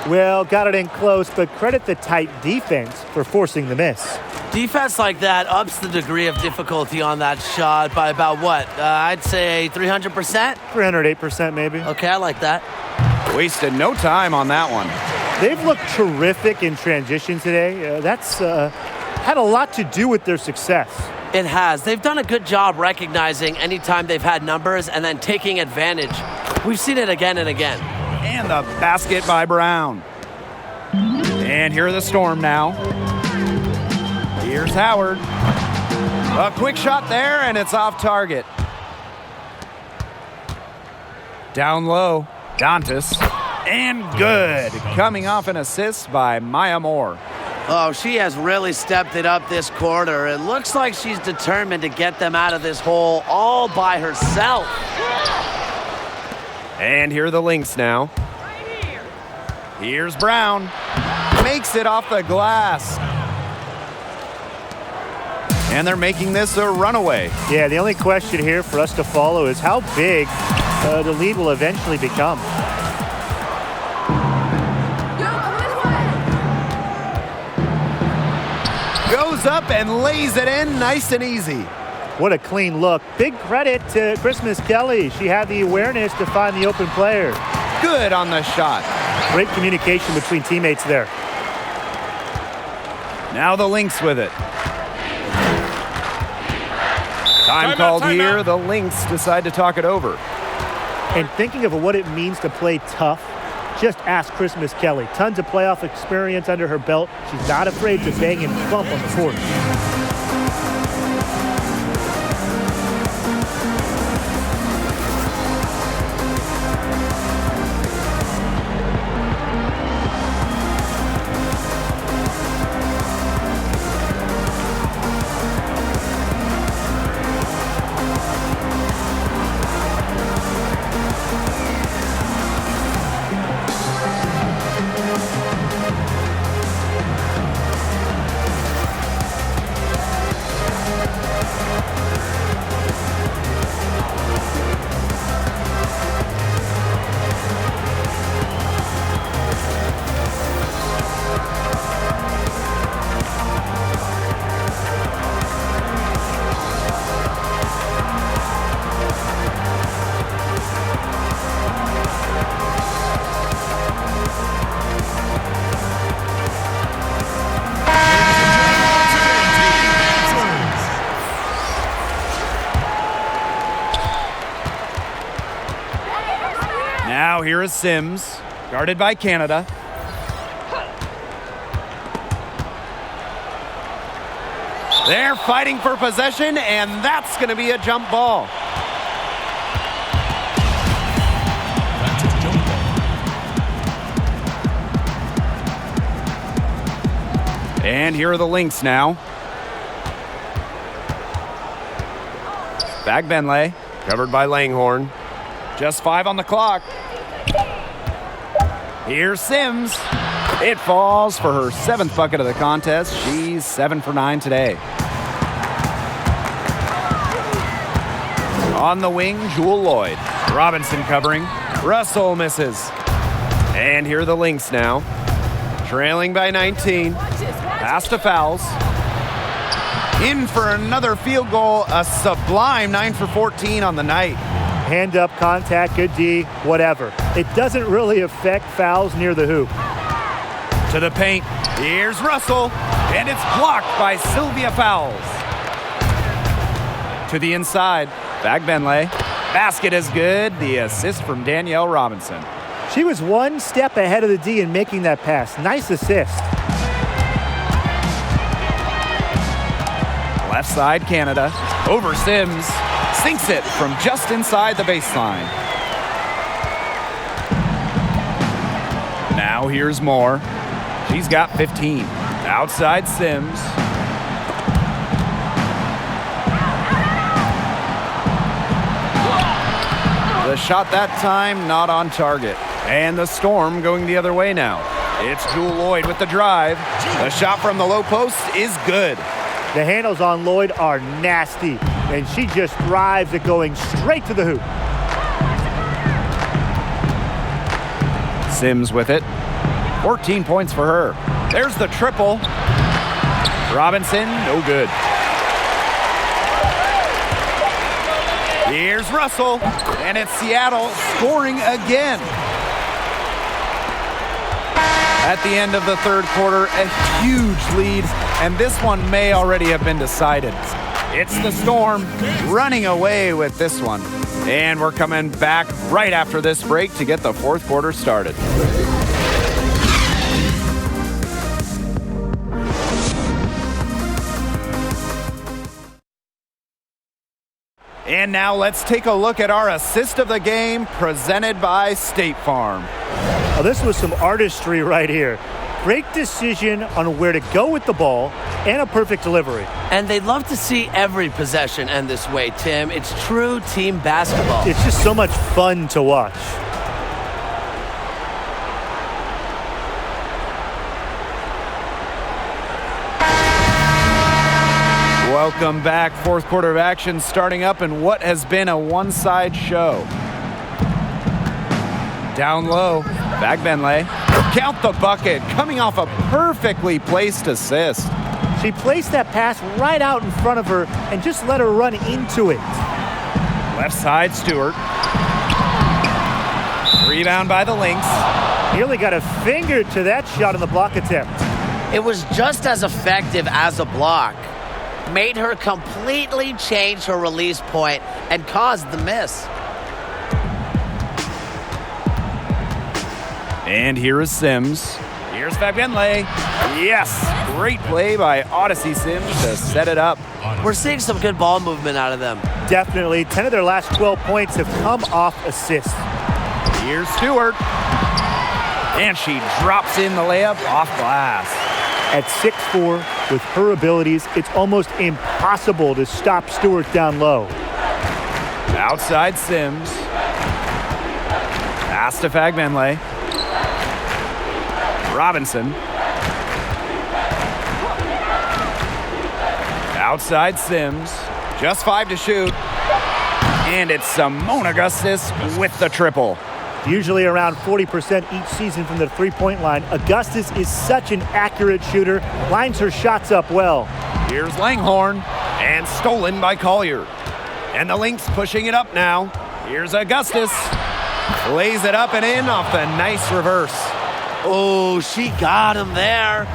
Well, got it in close, but credit the tight defense for forcing the miss. Defense like that ups the degree of difficulty on that shot by about what? I'd say 300%? 308% maybe. Okay, I like that. Wasted no time on that one. They've looked terrific in transition today. That's had a lot to do with their success. It has. They've done a good job recognizing anytime they've had numbers and then taking advantage. We've seen it again and again. And the basket by Brown. And here are the Storm now. Here's Howard. A quick shot there, and it's off target. Down low, Dantas. And good. Coming off an assist by Maya Moore. Oh, she has really stepped it up this quarter. It looks like she's determined to get them out of this hole all by herself. And here are the Lynx now. Here's Brown. Makes it off the glass. And they're making this a runaway. Yeah, the only question here for us to follow is how big the lead will eventually become. Goes up and lays it in nice and easy. What a clean look. Big credit to Christmas Kelly. She had the awareness to find the open player. Good on the shot. Great communication between teammates there. Now the Lynx with it. Time called here. The Lynx decide to talk it over. And thinking of what it means to play tough, just ask Christmas Kelly. Tons of playoff experience under her belt. She's not afraid to bang and bump on the court. Now here is Sims, guarded by Canada. They're fighting for possession, and that's going to be a jump ball. And here are the Lynx now. Back Benley, covered by Langhorne. Just 5 on the clock. Here's Sims. It falls for her 7th bucket of the contest. She's 7 for 9 today. On the wing, Jewel Lloyd. Robinson covering. Russell misses. And here are the Lynx now. Trailing by 19. Pass to Fowles. In for another field goal. A sublime 9 for 14 on the night. Hand up, contact, good D, whatever. It doesn't really affect fouls near the hoop. To the paint. Here's Russell. And it's blocked by Sylvia Fowles. To the inside. Back Benley. Basket is good. The assist from Danielle Robinson. She was one step ahead of the D in making that pass. Nice assist. Left side, Canada. Over Sims. Sinks it from just inside the baseline. Now here's Moore. She's got 15. Outside Sims. The shot that time not on target. And the Storm going the other way now. It's Jewel Lloyd with the drive. The shot from the low post is good. The handles on Lloyd are nasty, and she just thrives at going straight to the hoop. Sims with it. 14 points for her. There's the triple. Robinson, no good. Here's Russell, and it's Seattle scoring again. At the end of the third quarter, a huge lead, and this one may already have been decided. It's the Storm running away with this one. And we're coming back right after this break to get the fourth quarter started. And now let's take a look at our assist of the game presented by State Farm. Oh, this was some artistry right here. Great decision on where to go with the ball and a perfect delivery. And they'd love to see every possession end this way, Tim. It's true team basketball. It's just so much fun to watch. Welcome back. Fourth quarter of action starting up in what has been a one-side show. Down low, back Benley. Count the bucket, coming off a perfectly placed assist. She placed that pass right out in front of her and just let her run into it. Left side, Stewart. Rebound by the Lynx. Nearly got a finger to that shot on the block attempt. It was just as effective as a block. made her completely change her release point and caused the miss. And here is Sims. Here's Fagbenle. Yes, great play by Odyssey Sims to set it up. We're seeing some good ball movement out of them. Definitely. 10 of their last 12 points have come off assists. Here's Stewart. And she drops in the layup off glass. At 6'4", with her abilities, it's almost impossible to stop Stewart down low. Outside Sims. Pass to Fagbenle. Robinson. Outside Sims. Just 5 to shoot. And it's Simone Augustus with the triple. Usually around 40% each season from the three-point line, Augustus is such an accurate shooter, lines her shots up well. Here's Langhorn, and stolen by Collier. And the Lynx pushing it up now. Here's Augustus. Lays it up and in off the nice reverse. Oh, she got him there.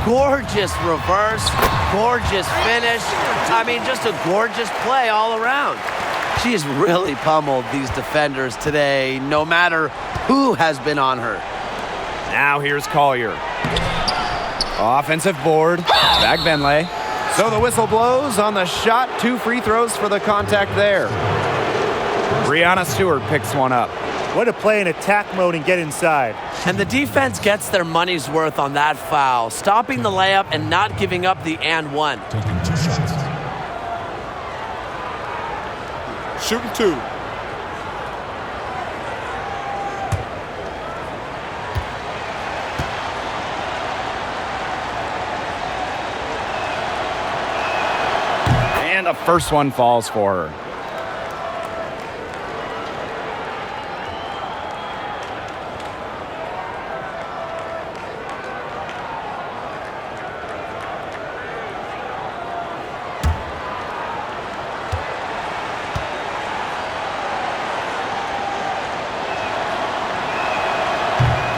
Gorgeous reverse, gorgeous finish. I mean, just a gorgeous play all around. She has really pummeled these defenders today, no matter who has been on her. Now here's Collier. Offensive board, Fagbenle. So the whistle blows on the shot. 2 free throws for the contact there. Brianna Stewart picks one up. Way to play in attack mode and get inside. And the defense gets their money's worth on that foul, stopping the layup and not giving up the and one. Taking 2 shots. Shooting 2. And the first one falls for her.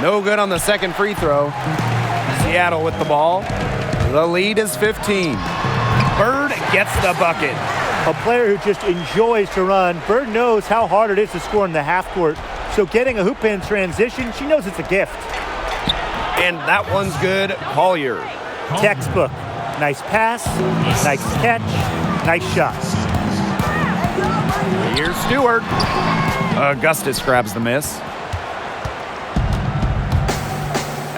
No good on the second free throw. Seattle with the ball. The lead is 15. Bird gets the bucket. A player who just enjoys to run. Bird knows how hard it is to score in the half court. So getting a hoop in transition, she knows it's a gift. And that one's good. Collier. Textbook. Nice pass, nice catch, nice shot. Here's Stewart. Augustus grabs the miss.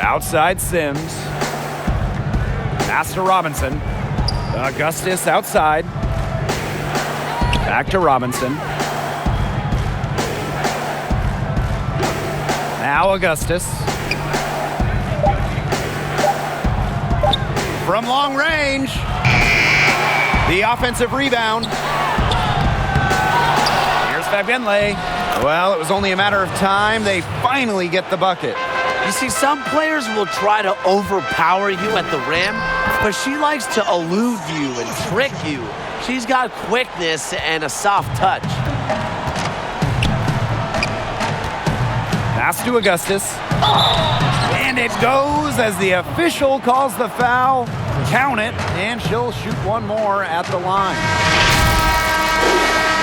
Outside Sims. Pass to Robinson. Augustus outside. Back to Robinson. Now Augustus. From long range. The offensive rebound. Here's Fagbenle. Well, it was only a matter of time. They finally get the bucket. You see, some players will try to overpower you at the rim, but she likes to elude you and trick you. She's got quickness and a soft touch. Pass to Augustus. And it goes as the official calls the foul. Count it, and she'll shoot one more at the line.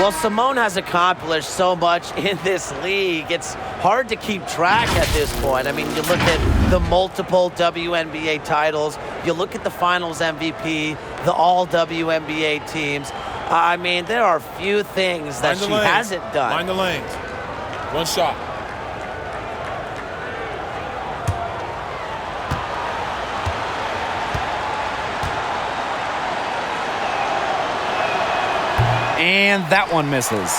Well, Simone has accomplished so much in this league. It's hard to keep track at this point. I mean, you look at the multiple WNBA titles, you look at the finals MVP, the all WNBA teams. I mean, there are few things that she hasn't done. Mind the lanes. One shot. And that one misses.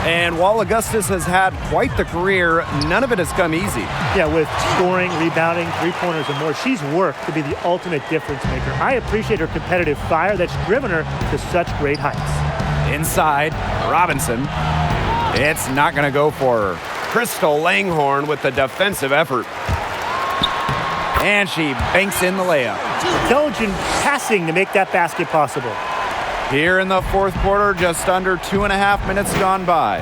And while Augustus has had quite the career, none of it has come easy. Yeah, with scoring, rebounding, three-pointers and more, she's worked to be the ultimate difference maker. I appreciate her competitive fire that's driven her to such great heights. Inside, Robinson. It's not going to go for her. Crystal Langhorn with the defensive effort. And she banks in the layup. Intelligent passing to make that basket possible. Here in the fourth quarter, just under 2.5 minutes gone by.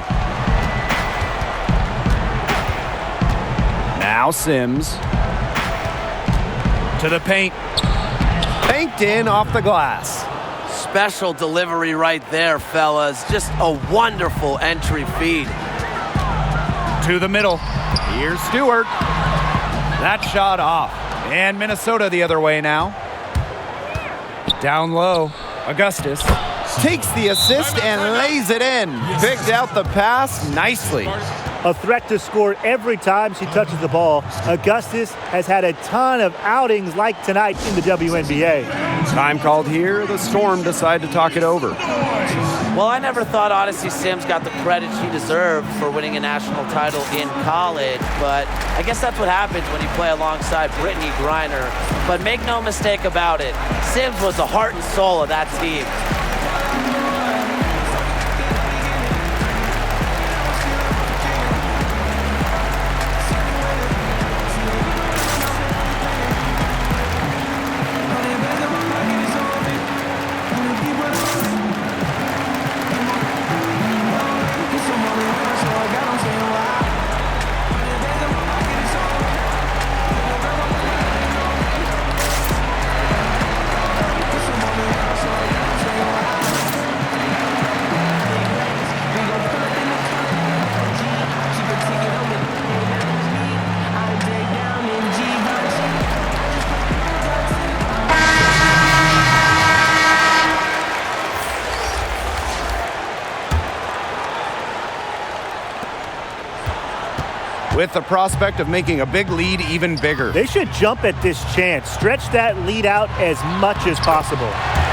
Now Sims to the paint. Banked in off the glass. special delivery right there, fellas. Just a wonderful entry feed. To the middle. Here's Stewart. That shot off. And Minnesota the other way now. Down low. Augustus takes the assist and lays it in. Picked out the pass nicely. A threat to score every time she touches the ball. Augustus has had a ton of outings like tonight in the WNBA. Time called here. The Storm decide to talk it over. Well, I never thought Odyssey Sims got the credit she deserved for winning a national title in college, but I guess that's what happens when you play alongside Brittany Griner. But make no mistake about it, Sims was the heart and soul of that team. With the prospect of making a big lead even bigger. They should jump at this chance. Stretch that lead out as much as possible.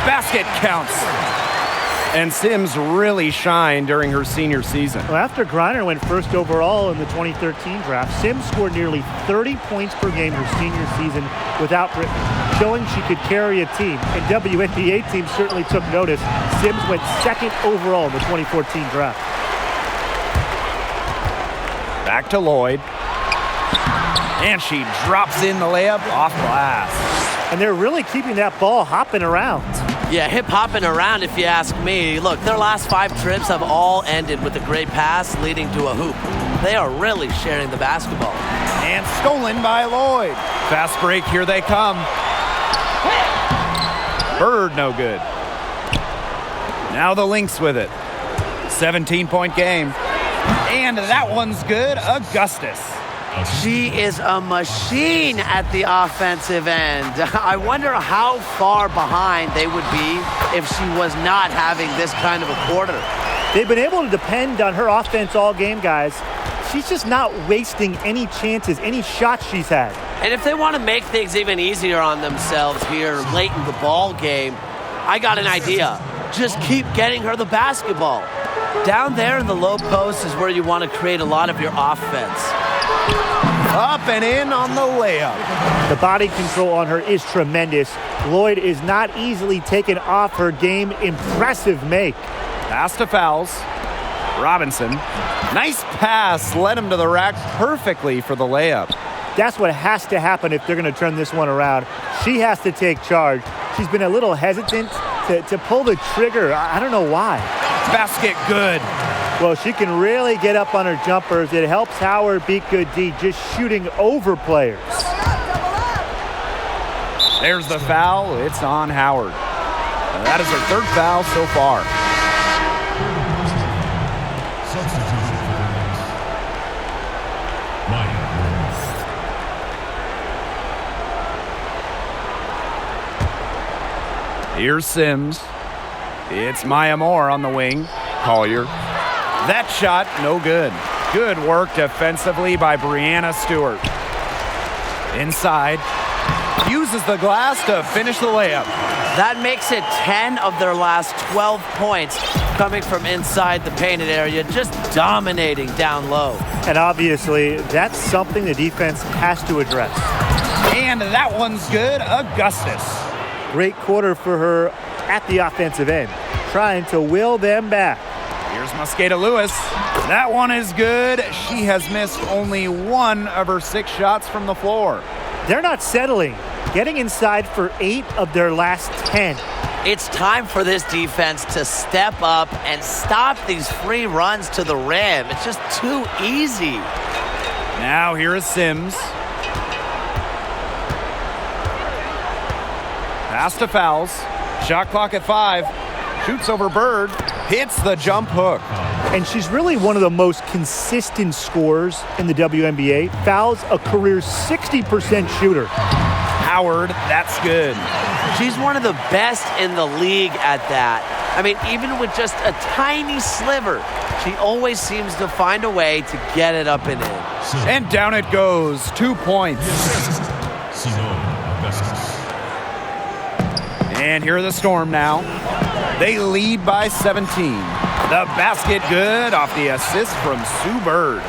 Basket counts. And Sims really shined during her senior season. Well, after Griner went first overall in the 2013 draft, Sims scored nearly 30 points per game her senior season without Brittany, showing she could carry a team. And WNBA teams certainly took notice. Sims went second overall in the 2014 draft. Back to Lloyd. And she drops in the layup off glass. And they're really keeping that ball hopping around. Yeah, hip-hopping around if you ask me. Look, their last 5 trips have all ended with a great pass leading to a hoop. They are really sharing the basketball. And stolen by Lloyd. Fast break, here they come. Bird, no good. Now the Lynx with it. 17-point game. And that one's good. Augustus. She is a machine at the offensive end. I wonder how far behind they would be if she was not having this kind of a quarter. They've been able to depend on her offense all game, guys. She's just not wasting any chances, any shots she's had. And if they want to make things even easier on themselves here late in the ball game, I got an idea. Just keep getting her the basketball. Down there in the low post is where you want to create a lot of your offense. Up and in on the layup. The body control on her is tremendous. Lloyd is not easily taken off her game. Impressive make. Pass to Fouls. Robinson. Nice pass. Led him to the rack perfectly for the layup. That's what has to happen if they're going to turn this one around. She has to take charge. She's been a little hesitant to pull the trigger. I don't know why. Basket good. Well, she can really get up on her jumpers. It helps Howard beat good D, just shooting over players. There's the foul. It's on Howard. That is her 3rd foul so far. Here's Sims. It's Maya Moore on the wing. Collier. That shot, no good. Good work defensively by Brianna Stewart. Inside. Uses the glass to finish the layup. That makes it 10 of their last 12 points coming from inside the painted area, just dominating down low. And obviously, that's something the defense has to address. And that one's good. Augustus. Great quarter for her at the offensive end, trying to will them back. Here's Mosqueda Lewis. That one is good. She has missed only 1 of her 6 shots from the floor. They're not settling, getting inside for 8 of their last 10. It's time for this defense to step up and stop these free runs to the rim. It's just too easy. Now here is Sims. Pass to Fouls. Shot clock at 5. Shoots over Bird. Hits the jump hook. And she's really one of the most consistent scorers in the WNBA. Fouls a career 60% shooter. Howard, that's good. She's one of the best in the league at that. I mean, even with just a tiny sliver, she always seems to find a way to get it up and in. And down it goes. 2 points. And here are the Storm now. They lead by 17. The basket good off the assist from Sue Bird.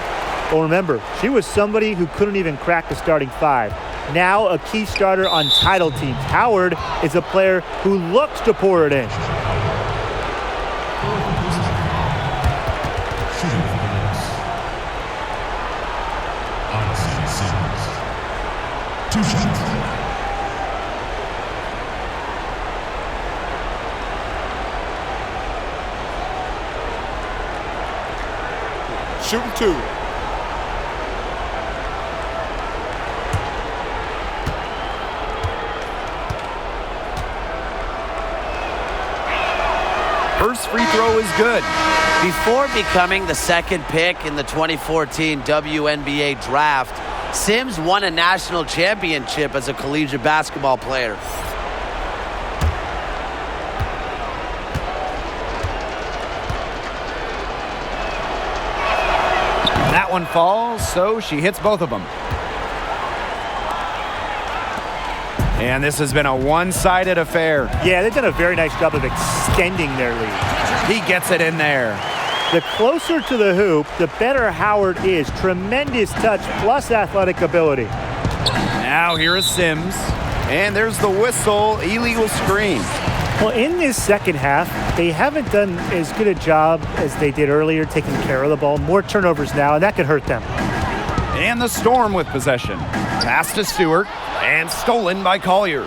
Well, remember, she was somebody who couldn't even crack the starting 5. Now a key starter on title teams. Howard is a player who looks to pour it in. Two shots. Shooting 2. First free throw is good. Before becoming the second pick in the 2014 WNBA draft, Sims won a national championship as a collegiate basketball player. That one falls, so she hits both of them. And this has been a one-sided affair. Yeah, they've done a very nice job of extending their lead. He gets it in there. The closer to the hoop, the better Howard is. Tremendous touch plus athletic ability. Now here is Sims. And there's the whistle, illegal screen. Well, in this second half, they haven't done as good a job as they did earlier taking care of the ball. More turnovers now, and that could hurt them. And the Storm with possession. Pass to Stewart, and stolen by Collier.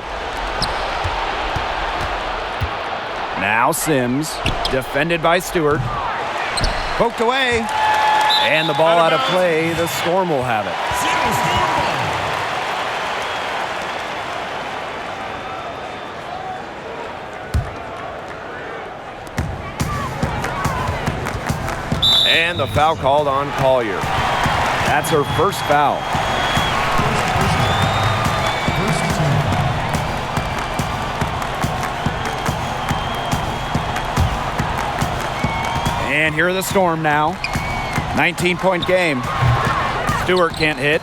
Now Sims, defended by Stewart. Poked away, and the ball out of play. The Storm will have it. And the foul called on Collier. That's her first foul. And here are the Storm now. 19-point game. Stewart can't hit.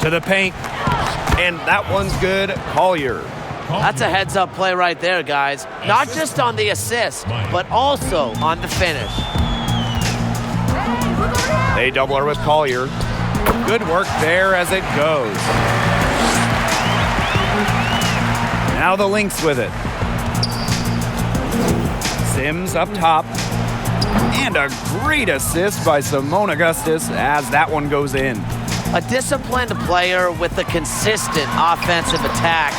To the paint. And that one's good. Collier. That's a heads-up play right there, guys. Not just on the assist, but also on the finish. They double her with Collier. Good work there as it goes. Now the Lynx with it. Sims up top. And a great assist by Simone Augustus as that one goes in. A disciplined player with a consistent offensive attack.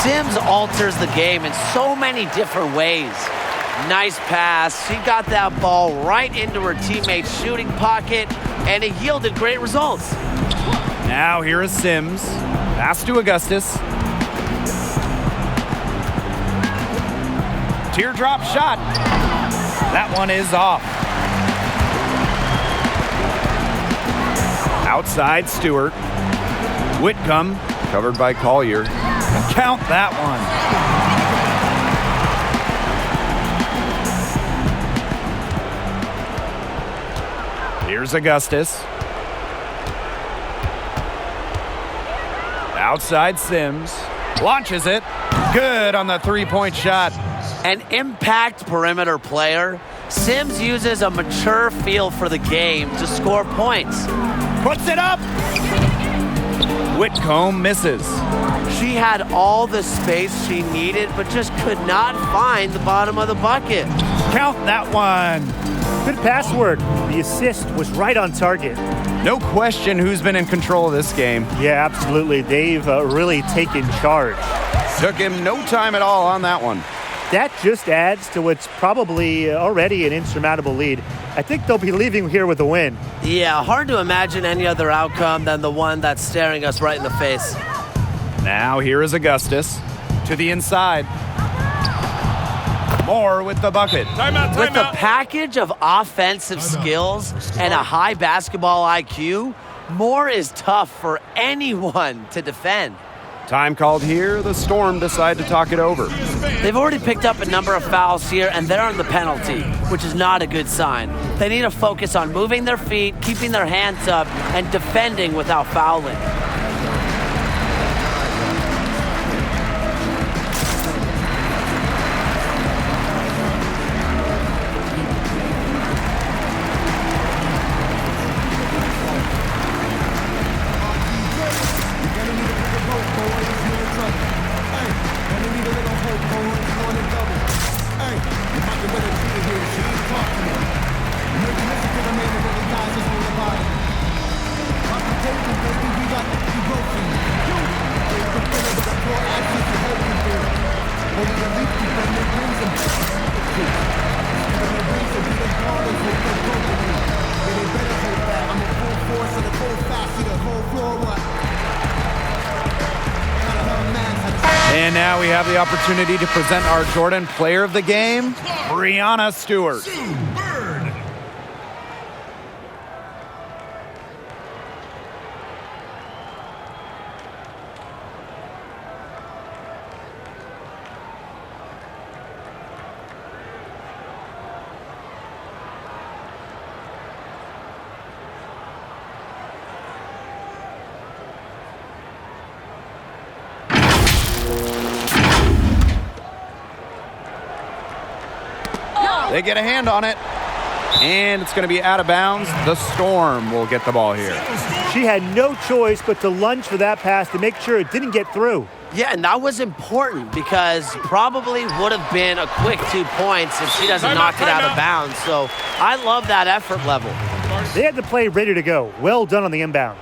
Sims alters the game in so many different ways. Nice pass. She got that ball right into her teammate's shooting pocket, and it yielded great results. Now here is Sims. Pass to Augustus. Teardrop shot. That one is off. Outside Stewart. Whitcomb, covered by Collier. Count that one. Here's Augustus. Outside Sims. Launches it. Good on the three-point shot. An impact perimeter player, Sims uses a mature feel for the game to score points. Puts it up. Whitcomb misses. She had all the space she needed, but just could not find the bottom of the bucket. Count that one. Good pass work. The assist was right on target. No question who's been in control of this game. Yeah, absolutely. They've really taken charge. Took him no time at all on that one. That just adds to what's probably already an insurmountable lead. I think they'll be leaving here with a win. Yeah, hard to imagine any other outcome than the one that's staring us right in the face. Now here is Augustus to the inside. Moore with the bucket. With a package of offensive skills and a high basketball IQ, Moore is tough for anyone to defend. Time called here. The Storm decide to talk it over. They've already picked up a number of fouls here, and they're on the penalty, which is not a good sign. They need to focus on moving their feet, keeping their hands up, and defending without fouling. And now we have the opportunity to present our Jordan Player of the Game, Breanna Stewart. They get a hand on it, and it's going to be out of bounds. The Storm will get the ball here. She had no choice but to lunge for that pass to make sure it didn't get through. Yeah, and that was important because probably would have been a quick 2 points if she doesn't knock it out of bounds. So I love that effort level. They had the play ready to go. Well done on the inbound.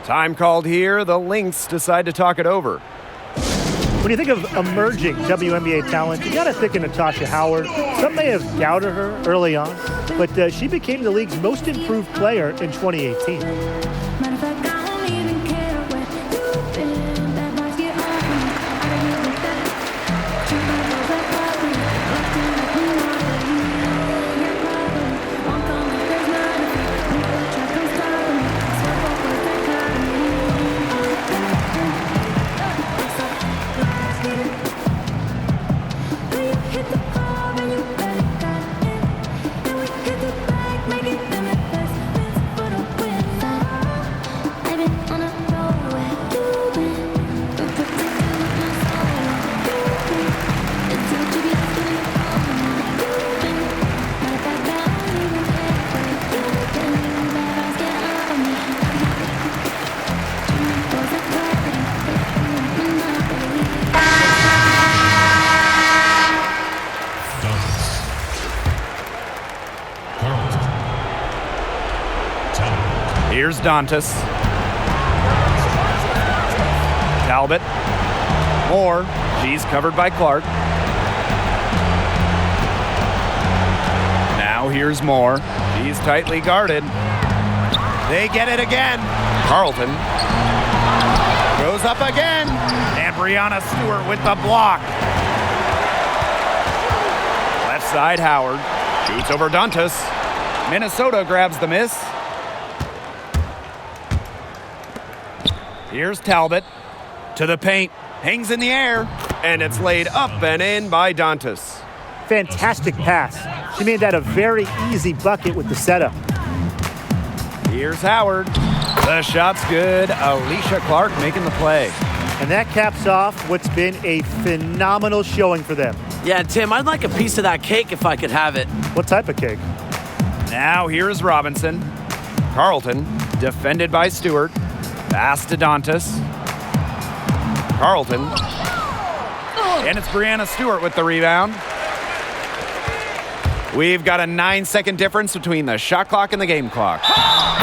Time called here. The Lynx decide to talk it over. When you think of emerging WNBA talent, you got to think of Natasha Howard. Some may have doubted her early on, but she became the league's most improved player in 2018. Here's Dantas. Talbot. Moore. She's covered by Clark. Now here's Moore. She's tightly guarded. They get it again. Carlton goes up again. And Breanna Stewart with the block. Left side, Howard. Shoots over Dantas. Minnesota grabs the miss. Here's Talbot to the paint, hangs in the air, and it's laid up and in by Dantas. Fantastic pass. She made that a very easy bucket with the setup. Here's Howard. The shot's good. Alicia Clark making the play. And that caps off what's been a phenomenal showing for them. Yeah, Tim, I'd like a piece of that cake if I could have it. What type of cake? Now here's Robinson. Carlton, defended by Stewart. Pass to Dantas. Carlton. And it's Breanna Stewart with the rebound. We've got a 9-second difference between the shot clock and the game clock.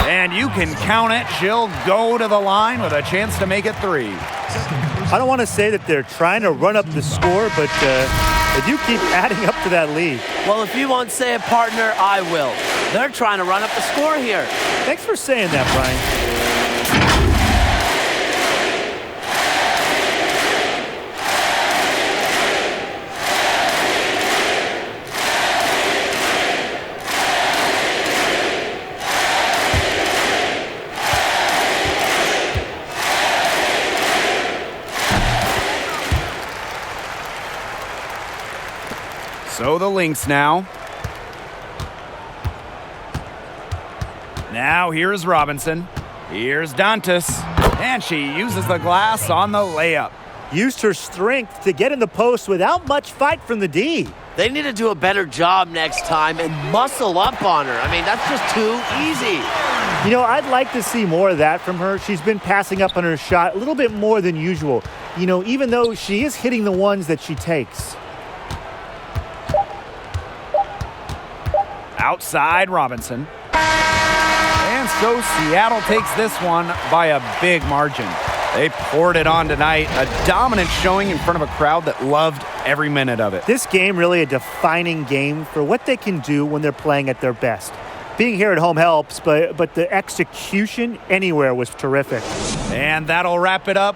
And you can count it. She'll go to the line with a chance to make it 3. I don't want to say that they're trying to run up the score, but they do keep adding up to that lead. Well, if you won't say it, partner, I will. They're trying to run up the score here. Thanks for saying that, Brian. So the Lynx now. Now here's Robinson. Here's Dantas. And she uses the glass on the layup. Used her strength to get in the post without much fight from the D. They need to do a better job next time and muscle up on her. I mean, that's just too easy. You know, I'd like to see more of that from her. She's been passing up on her shot a little bit more than usual. You know, even though she is hitting the ones that she takes. Outside Robinson. And so Seattle takes this one by a big margin. They poured it on tonight, a dominant showing in front of a crowd that loved every minute of it. This game really a defining game for what they can do when they're playing at their best. Being here at home helps, but the execution anywhere was terrific. And that'll wrap it up